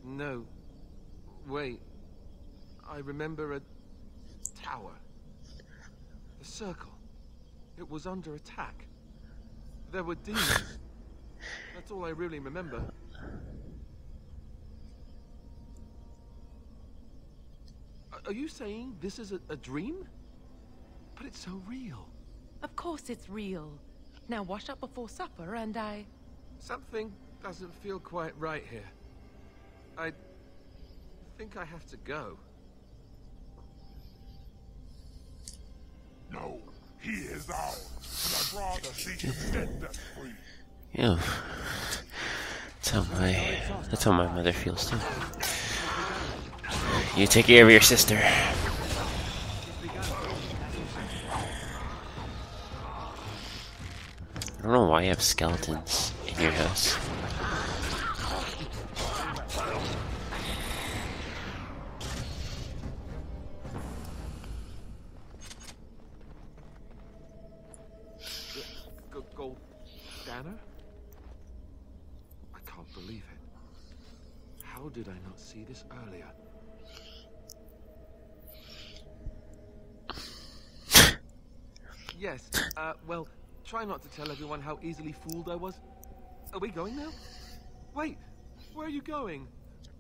No. Wait. I remember a tower. The circle. It was under attack. There were demons. That's all I really remember. Are you saying this is a dream? But it's so real. Of course it's real. Now wash up before supper and I... Something doesn't feel quite right here. I think I have to go. No, he is ours, and I'd rather see him dead than free. Yeah. That's how my mother feels too. You take care of your sister. I don't know why you have skeletons in your house. Goldana? I can't believe it. How did I not see this earlier? Yes, well, try not to tell everyone how easily fooled I was. Are we going now? Wait, where are you going?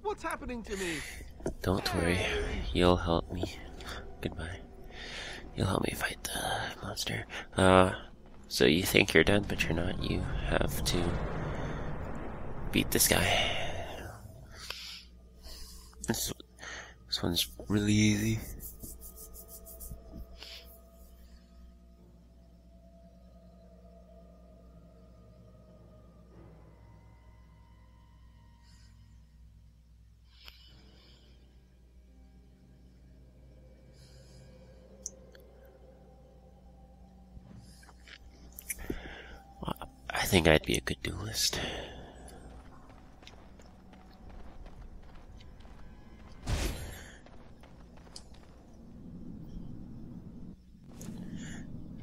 What's happening to me? Don't worry, you'll help me. Goodbye. You'll help me fight the monster. So you think you're done, but you're not. You have to beat this guy. This one's really easy. I think I'd be a good duelist.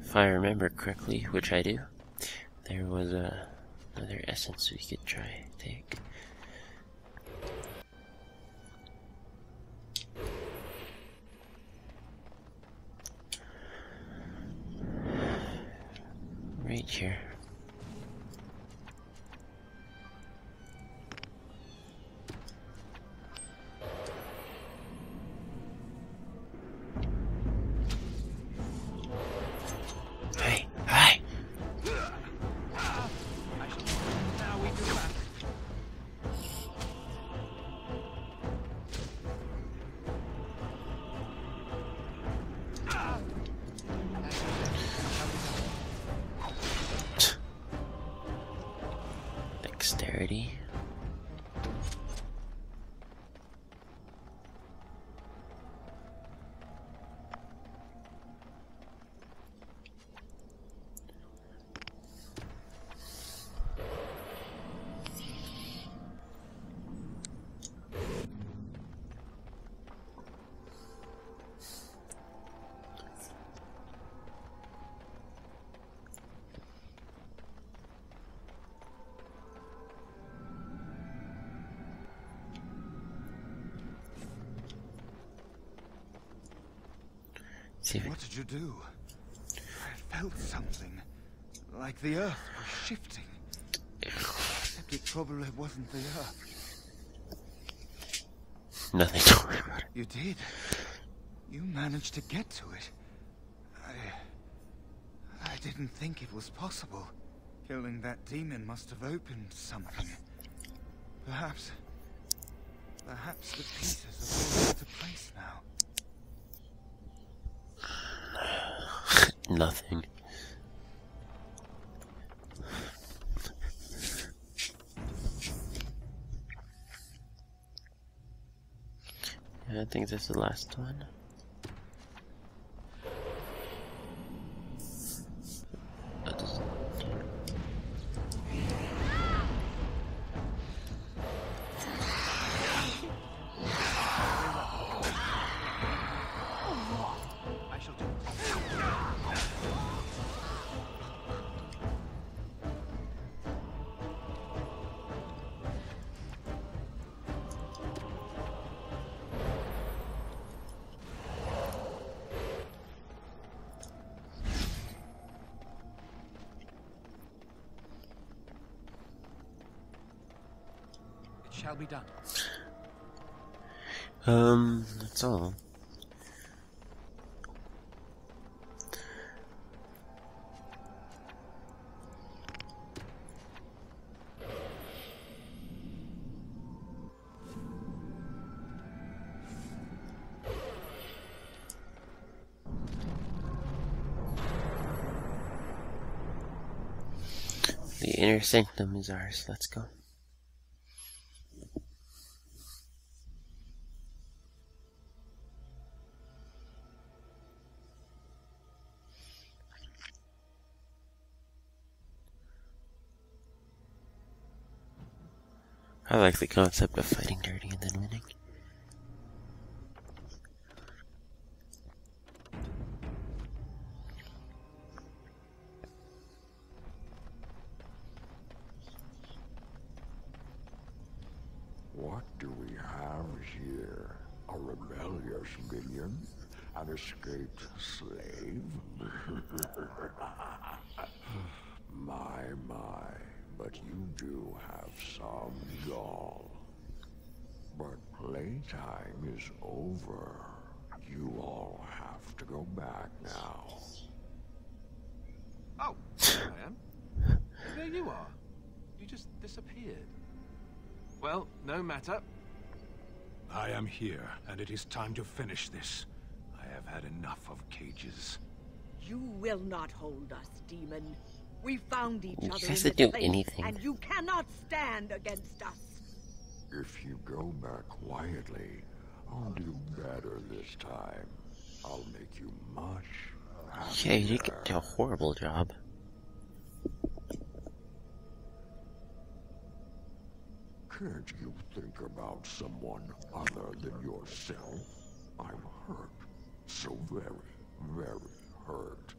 If I remember correctly, which I do, there was another essence we could try take. Right here. Hey, hey! Now we do that. Dexterity. See if What did you do? I felt something. Like the earth was shifting. Except it probably wasn't the earth. Nothing to worry about. You did. You managed to get to it. I didn't think it was possible. Killing that demon must have opened something. Perhaps the pieces are falling into place now. Nothing. Yeah, I think this is the last one. Shall be done. That's all. The inner sanctum is ours. Let's go. I like the concept of fighting dirty and then winning. What do we have here? A rebellious minion? An escaped slave? My, but you do have some gall. But playtime is over. You all have to go back now. Oh, there I am. There you are. You just disappeared. Well, no matter. I am here, and it is time to finish this. I have had enough of cages. You will not hold us, demon. We found each You other guys in would this do place, anything. and you cannot stand against us. If you go back quietly, I'll do better this time. I'll make you much happier. Yeah, you did a horrible job. Can't you think about someone other than yourself? I'm hurt. So very, very hurt.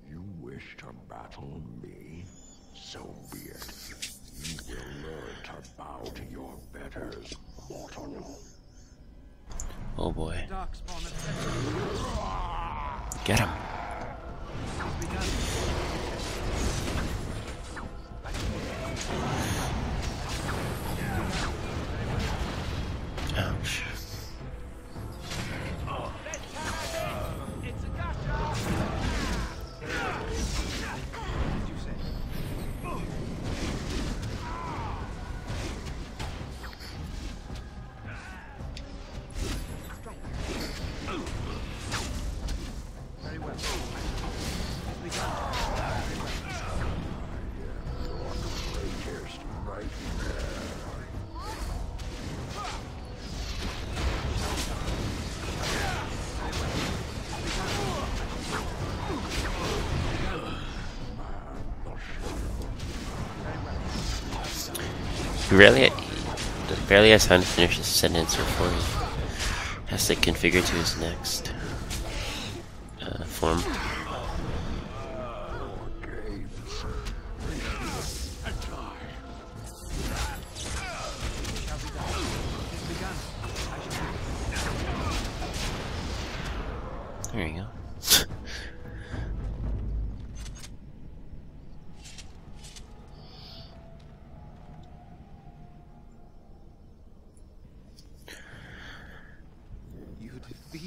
You wish to battle me? So be it. You will learn to bow to your betters, mortal. Oh boy. Darkspawn Get him. Ouch. Very well. He barely has time to finish his sentence before he has to configure to his next form.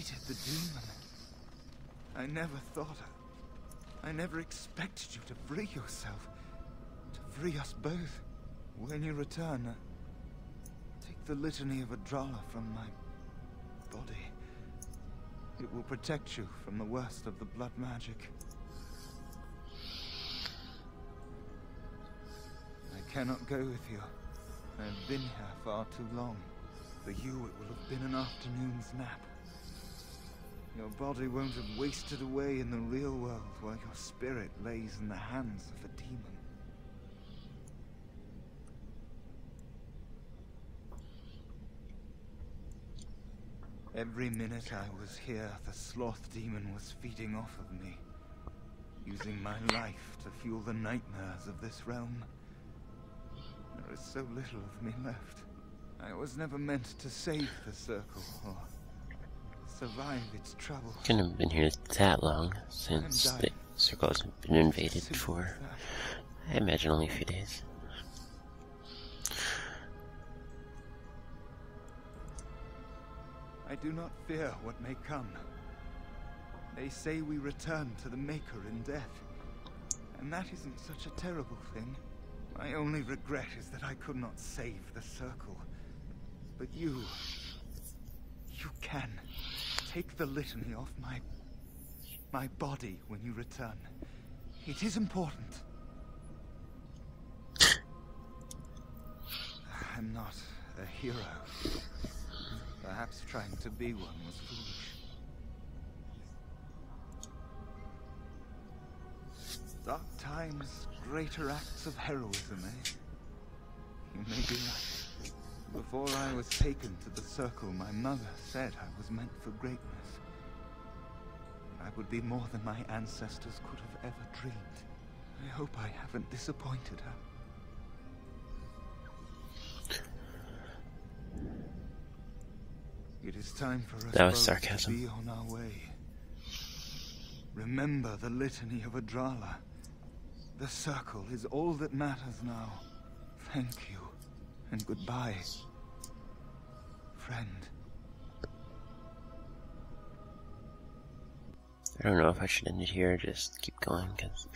defeated the demon. I never thought I never expected you to free yourself. To free us both. When you return, take the litany of Adrala from my body. It will protect you from the worst of the blood magic. I cannot go with you. I have been here far too long. For you, it will have been an afternoon's nap. Your body won't have wasted away in the real world while your spirit lays in the hands of a demon. Every minute I was here, the sloth demon was feeding off of me, using my life to fuel the nightmares of this realm. There is so little of me left. I was never meant to save the circle or survive its troubles. Couldn't have been here that long since the circle has been invaded for, I imagine, only a few days. I do not fear what may come. They say we return to the Maker in death, and that isn't such a terrible thing. My only regret is that I could not save the circle. But you can. Take the litany off my body when you return. It is important. I'm not a hero. Perhaps trying to be one was foolish. Dark times, greater acts of heroism, eh? You may be right. Before I was taken to the circle, my mother said I was meant for greatness. I would be more than my ancestors could have ever dreamed. I hope I haven't disappointed her. It is time for us that was both sarcasm. to be on our way. Remember the litany of Adrala. The circle is all that matters now. Thank you, and goodbye, friend. I don't know if I should end it here or just keep going, because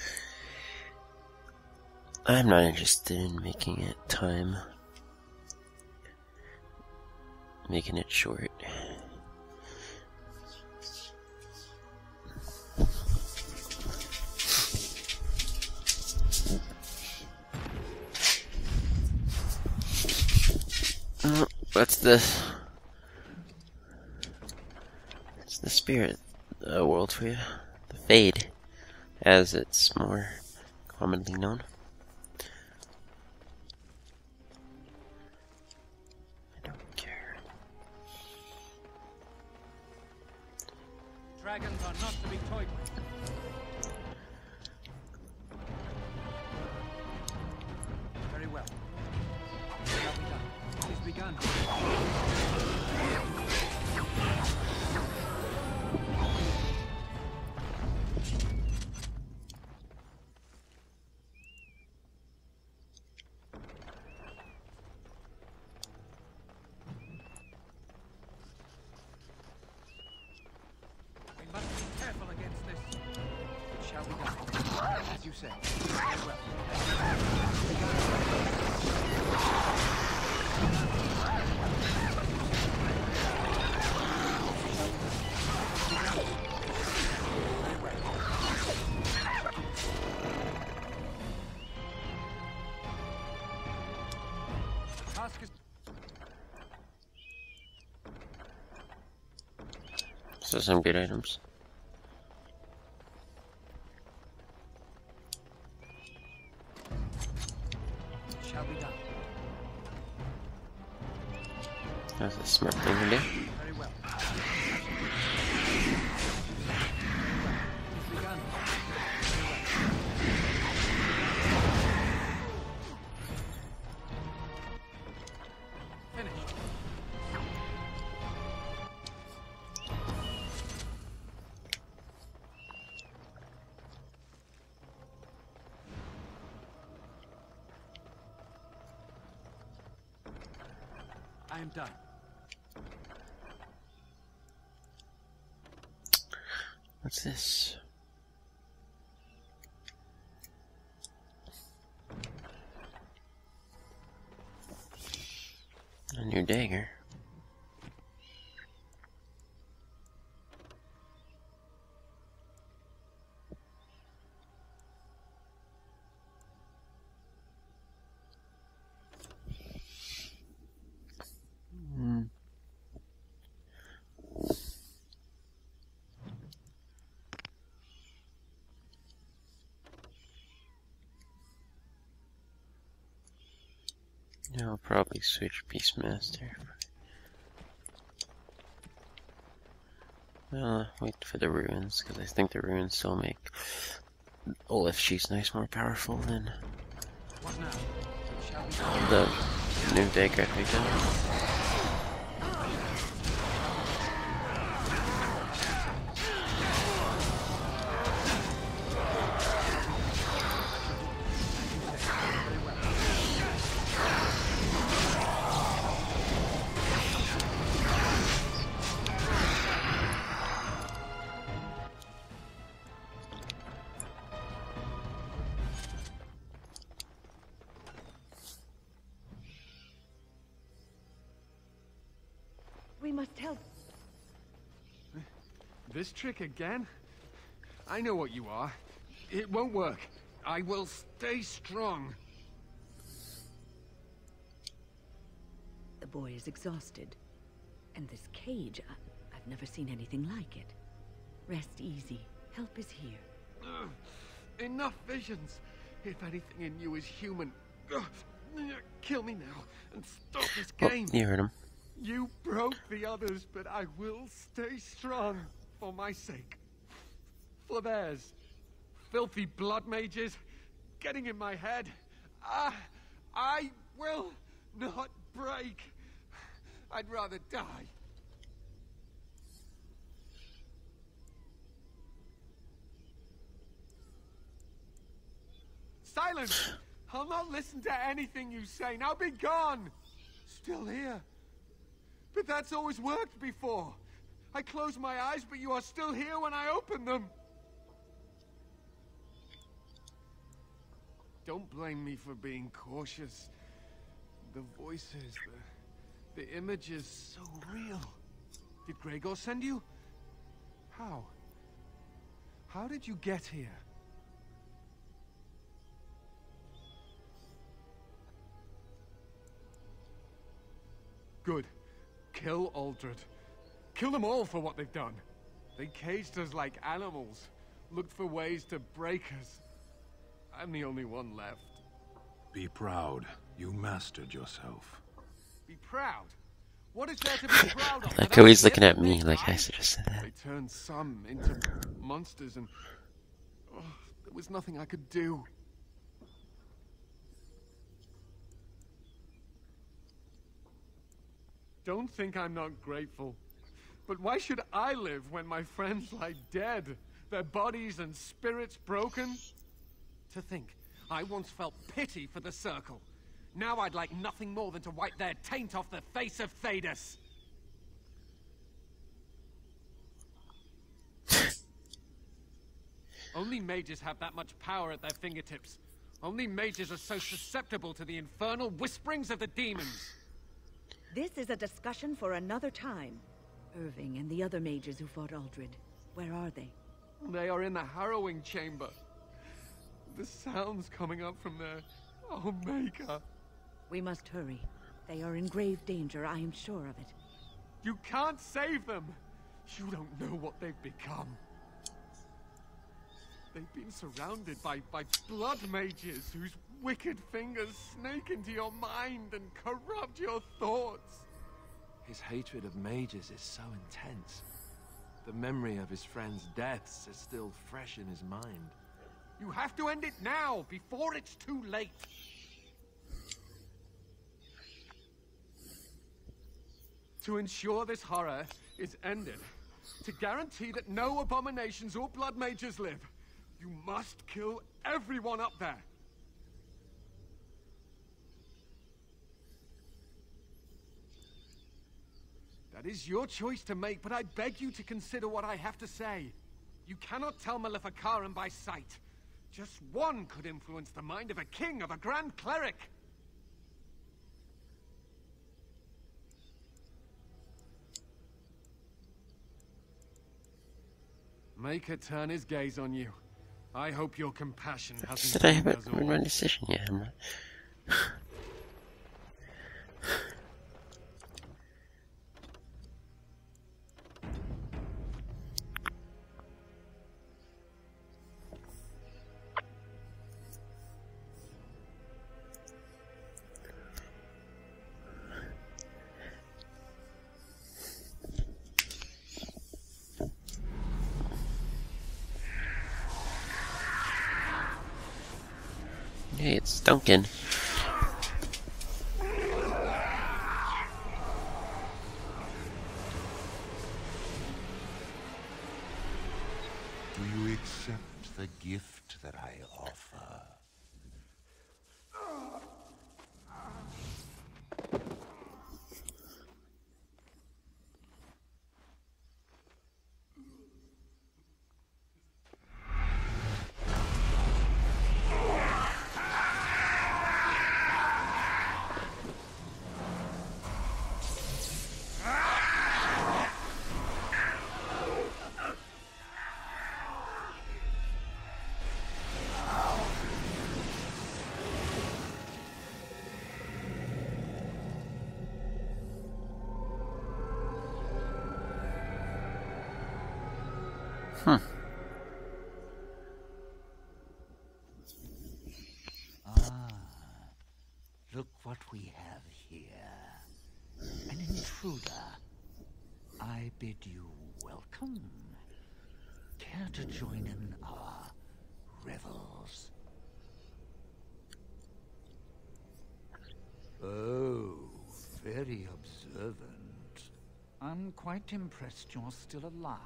I'm not interested in making it time. Making it short. What's this? It's the spirit world for you. The Fade, as it's more commonly known. Dragons are not to be toyed with. Very well. Shall be done. It is begun. As you say. Very well. So some good items. Shall be done. That's a smart thing to do. Very well. Finished. I am done. What's this? A new dagger. Yeah, I'll probably switch Beastmaster. Wait for the ruins, because I think the ruins still make Olaf She's Nice more powerful than the new dagger I picked up. We must help. This trick again? I know what you are. It won't work. I will stay strong. The boy is exhausted. And this cage, I've never seen anything like it. Rest easy. Help is here. Enough visions. If anything in you is human, kill me now and stop this game. Oh, you heard him. You broke the others, but I will stay strong for my sake. For theirs. Filthy blood mages getting in my head. I will not break. I'd rather die. Silence! I'll not listen to anything you say. Now be gone! Still here. But that's always worked before. I close my eyes, but you are still here when I open them. Don't blame me for being cautious. The voices, the images, so real. Did Gregor send you? How? How did you get here? Good. Kill Aldred. Kill them all for what they've done. They caged us like animals, looked for ways to break us. I'm the only one left. Be proud. You mastered yourself. Be proud? What is there to be proud of? Like always looking at me like I should have said that. They turned some into monsters and there was nothing I could do. Don't think I'm not grateful. But why should I live when my friends lie dead? Their bodies and spirits broken? To think, I once felt pity for the Circle. Now I'd like nothing more than to wipe their taint off the face of Thedas. Only mages have that much power at their fingertips. Only mages are so susceptible to the infernal whisperings of the demons. This is a discussion for another time. Irving and the other mages who fought Aldred, where are they? They are in the harrowing chamber. The sounds coming up from there. Oh, Maker. We must hurry. They are in grave danger, I am sure of it. You can't save them! You don't know what they've become. They've been surrounded by blood mages whose wicked fingers snake into your mind and corrupt your thoughts. His hatred of mages is so intense. The memory of his friends' deaths is still fresh in his mind. You have to end it now, before it's too late. To ensure this horror is ended, to guarantee that no abominations or blood mages live, you must kill everyone up there. That is your choice to make, but I beg you to consider what I have to say. You cannot tell Maleficarum by sight. Just one could influence the mind of a king, of a grand cleric. Make it turn his gaze on you. I hope your compassion hasn't. Did I have it in my decision yet? I'm not. Hey, it's Duncan. Do you accept the gift that I offer? Look what we have here. An intruder. I bid you welcome. Care to join in our revels? Oh, very observant. I'm quite impressed you're still alive.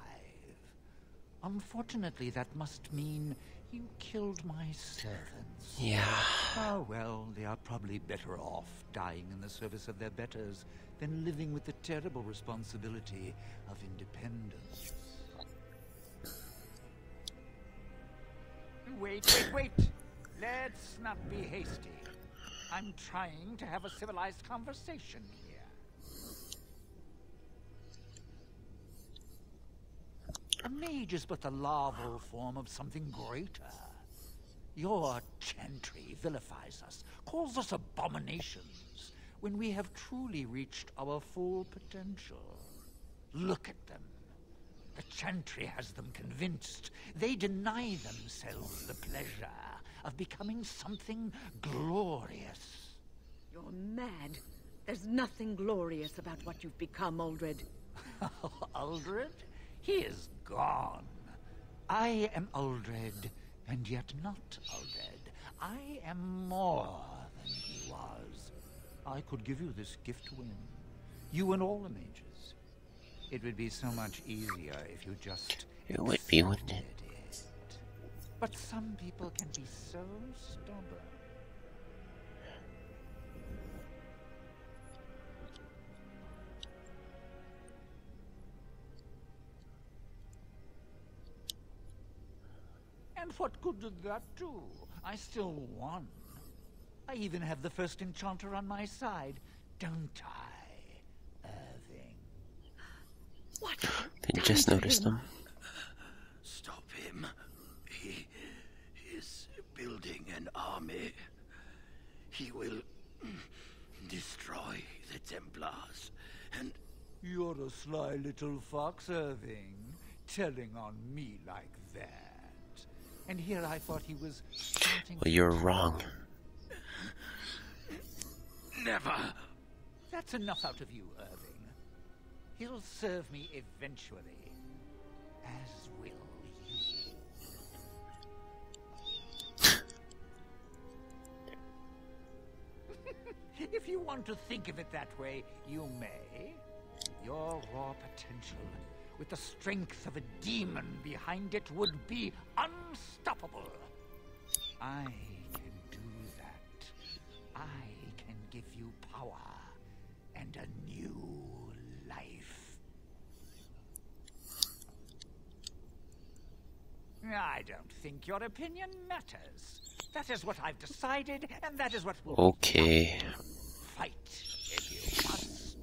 Unfortunately, that must mean you killed my servants. Yeah. Oh, well, they are probably better off dying in the service of their betters than living with the terrible responsibility of independence. Wait. Let's not be hasty. I'm trying to have a civilized conversation here. A mage is but the larval form of something greater. Your chantry vilifies us, calls us abominations, when we have truly reached our full potential. Look at them. The chantry has them convinced. They deny themselves the pleasure of becoming something glorious. You're mad. There's nothing glorious about what you've become, Uldred. Uldred? He is gone. I am Uldred, and yet not Uldred. I am more than he was. I could give you this gift to win. You and all the mages. It would be so much easier if you just... It would be, wouldn't it? But some people can be so stubborn. And what good did that do? I still won. I even have the first enchanter on my side, don't I, Irving? What? They just noticed them. Stop him. He is building an army. He will destroy the Templars, and... You're a sly little fox, Irving, telling on me like that. And here I thought he was starting... Well, you're wrong. Never! That's enough out of you, Irving. He'll serve me eventually. As will you. If you want to think of it that way, you may. Your raw potential, with the strength of a demon behind it, would be unstoppable. I can do that. I can give you power and a new life. I don't think your opinion matters. That is what I've decided, and that is what will Okay. fight if you must.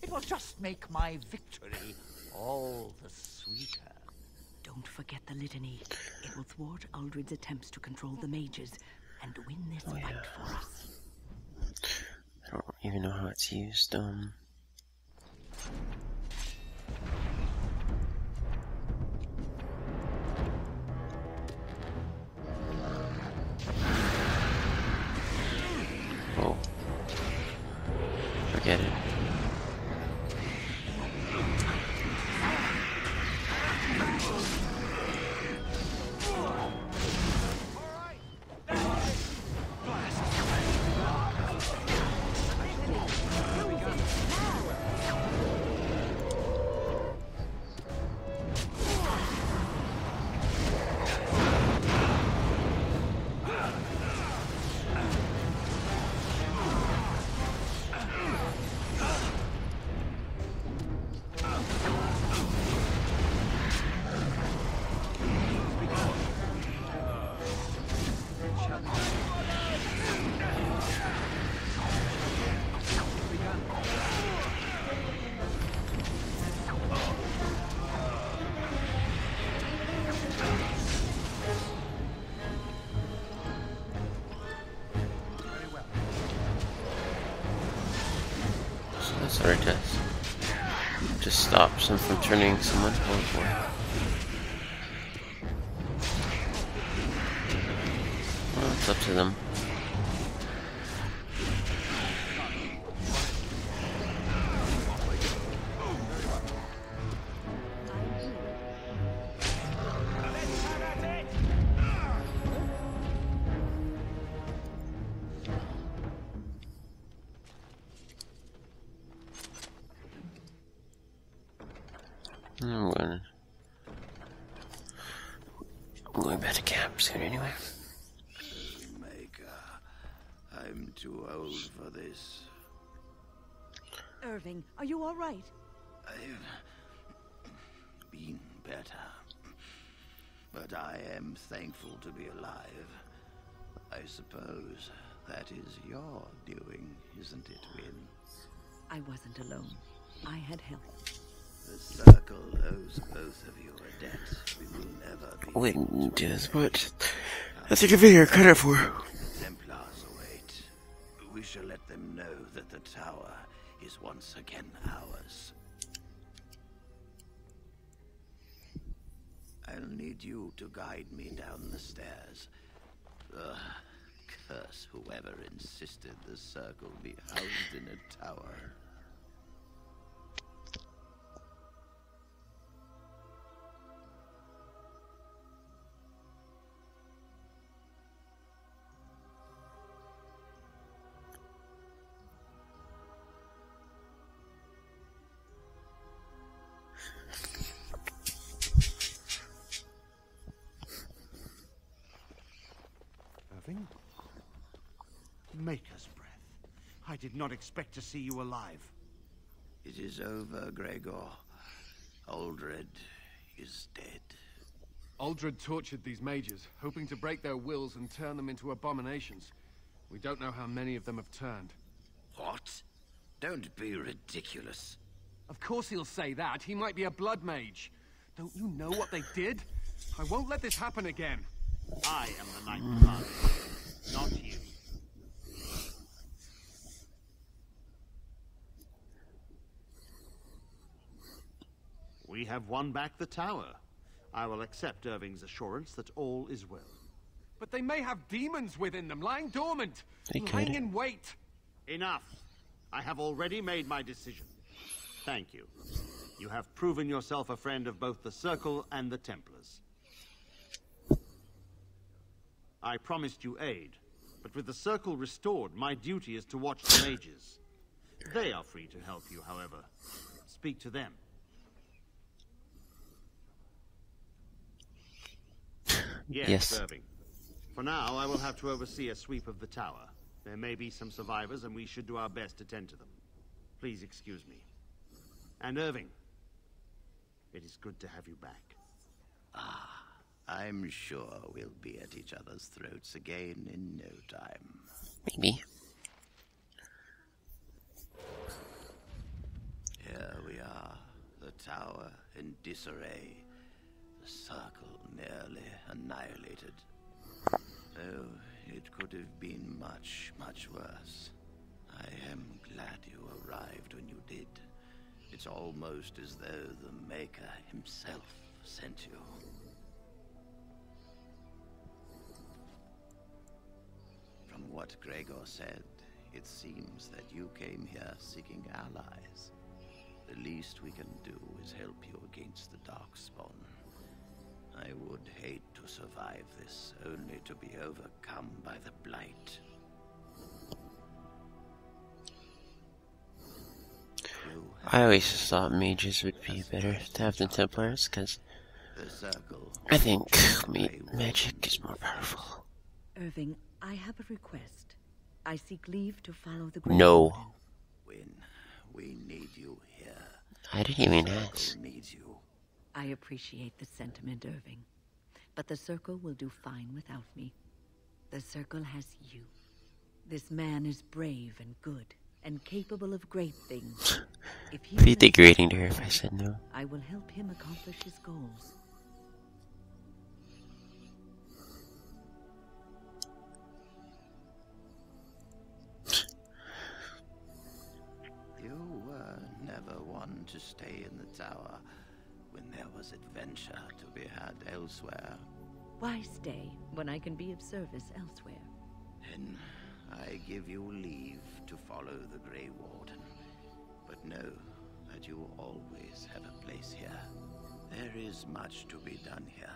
It will just make my victory all the sweeter. Don't forget the litany. It will thwart Uldred's attempts to control the mages and win this fight for us. I don't even know how it's used. Oh. Forget it. That's what it does. Just stops them from turning someone. Oh boy. Well, it's up to them. I'm going back to camp soon anyway. Maker, I'm too old for this. Irving, are you all right? I've been better. But I am thankful to be alive. I suppose that is your doing, isn't it, Wynn? I wasn't alone. I had help. The Circle owes both of you a debt we will never be. Wouldn't do as much. That's a good video credit for. The Templars await. We shall let them know that the tower is once again ours. I'll need you to guide me down the stairs. Curse whoever insisted the Circle be housed in a tower. Maker's breath. I did not expect to see you alive. It is over, Gregor. Uldred is dead. Uldred tortured these mages, hoping to break their wills and turn them into abominations. We don't know how many of them have turned. What? Don't be ridiculous. Of course he'll say that. He might be a blood mage. Don't you know what they did? I won't let this happen again. I am the Knight Blood, not you. We have won back the tower. I will accept Irving's assurance that all is well. But they may have demons within them, lying dormant, They could. lying in wait. Enough. I have already made my decision. Thank you. You have proven yourself a friend of both the Circle and the Templars. I promised you aid, but with the Circle restored, my duty is to watch the mages. They are free to help you, however. Speak to them. Yes, Irving. For now, I will have to oversee a sweep of the tower. There may be some survivors, and we should do our best to tend to them. Please excuse me. And Irving, it is good to have you back. Ah, I'm sure we'll be at each other's throats again in no time. Maybe. Here we are, the tower in disarray, the circle nearly annihilated. Oh, it could have been much, much worse. I am glad you arrived when you did. It's almost as though the Maker himself sent you. From what Gregor said, it seems that you came here seeking allies. The least we can do is help you against the Darkspawn. I would hate to survive this, only to be overcome by the Blight. I always just thought mages would be better to have than Templars, because I think magic is more powerful. Irving, I have a request. I seek leave to follow the Grey No. When we need you here. I didn't even ask. Needs you. I appreciate the sentiment, Irving. But the Circle will do fine without me. The Circle has you. This man is brave and good, and capable of great things. If he Be degrading to her if I said no. I will help him accomplish his goals. You were never one to stay in the tower when there was adventure to be had elsewhere. Why stay when I can be of service elsewhere? Then I give you leave to follow the Grey Warden. But know that you always have a place here. There is much to be done here,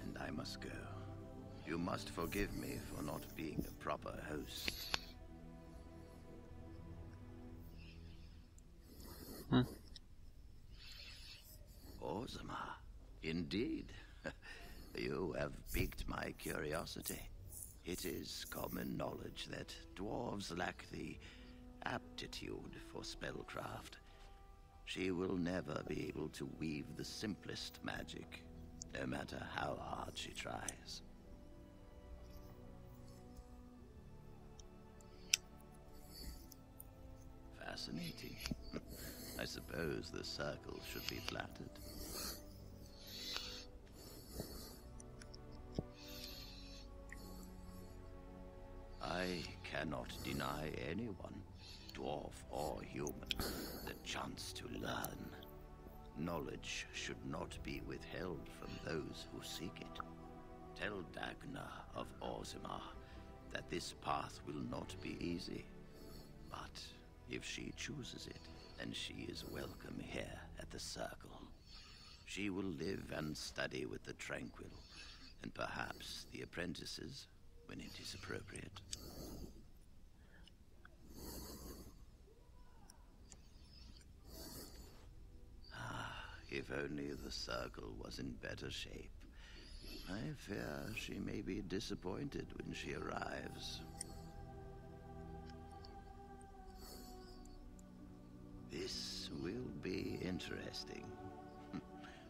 and I must go. You must forgive me for not being a proper host. Ozma, indeed. You have piqued my curiosity. It is common knowledge that dwarves lack the aptitude for spellcraft. She will never be able to weave the simplest magic, no matter how hard she tries. Fascinating. I suppose the Circle should be flattered. I cannot deny anyone, dwarf or human, the chance to learn. Knowledge should not be withheld from those who seek it. Tell Dagna of Orzammar that this path will not be easy. But if she chooses it, then she is welcome here at the Circle. She will live and study with the Tranquil, and perhaps the apprentices, when it is appropriate. If only the Circle was in better shape. I fear she may be disappointed when she arrives. This will be interesting.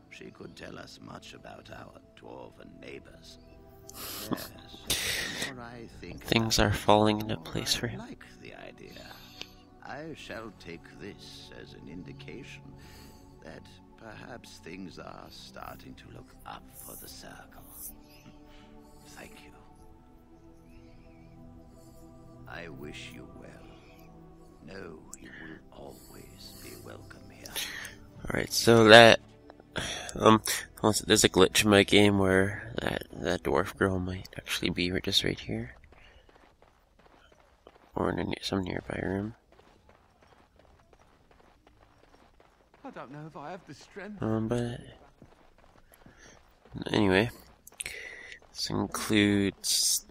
She could tell us much about our dwarven neighbors. Yes, the more I think Things are falling into place for him. I like the idea. I shall take this as an indication that perhaps things are starting to look up for the Circle. Thank you. I wish you well. Know you will always be welcome here. Alright, so that there's a glitch in my game where that dwarf girl might actually be just right here, or in some nearby room. I don't know if I have the strength. But anyway, this includes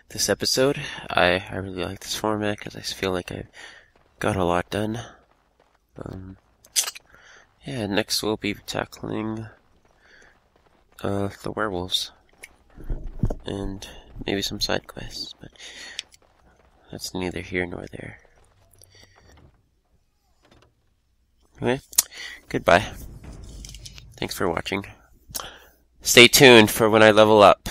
this episode. I really like this format because I feel like I've got a lot done. Yeah, next we'll be tackling the werewolves and maybe some side quests, but that's neither here nor there. Anyway, goodbye. Thanks for watching. Stay tuned for when I level up.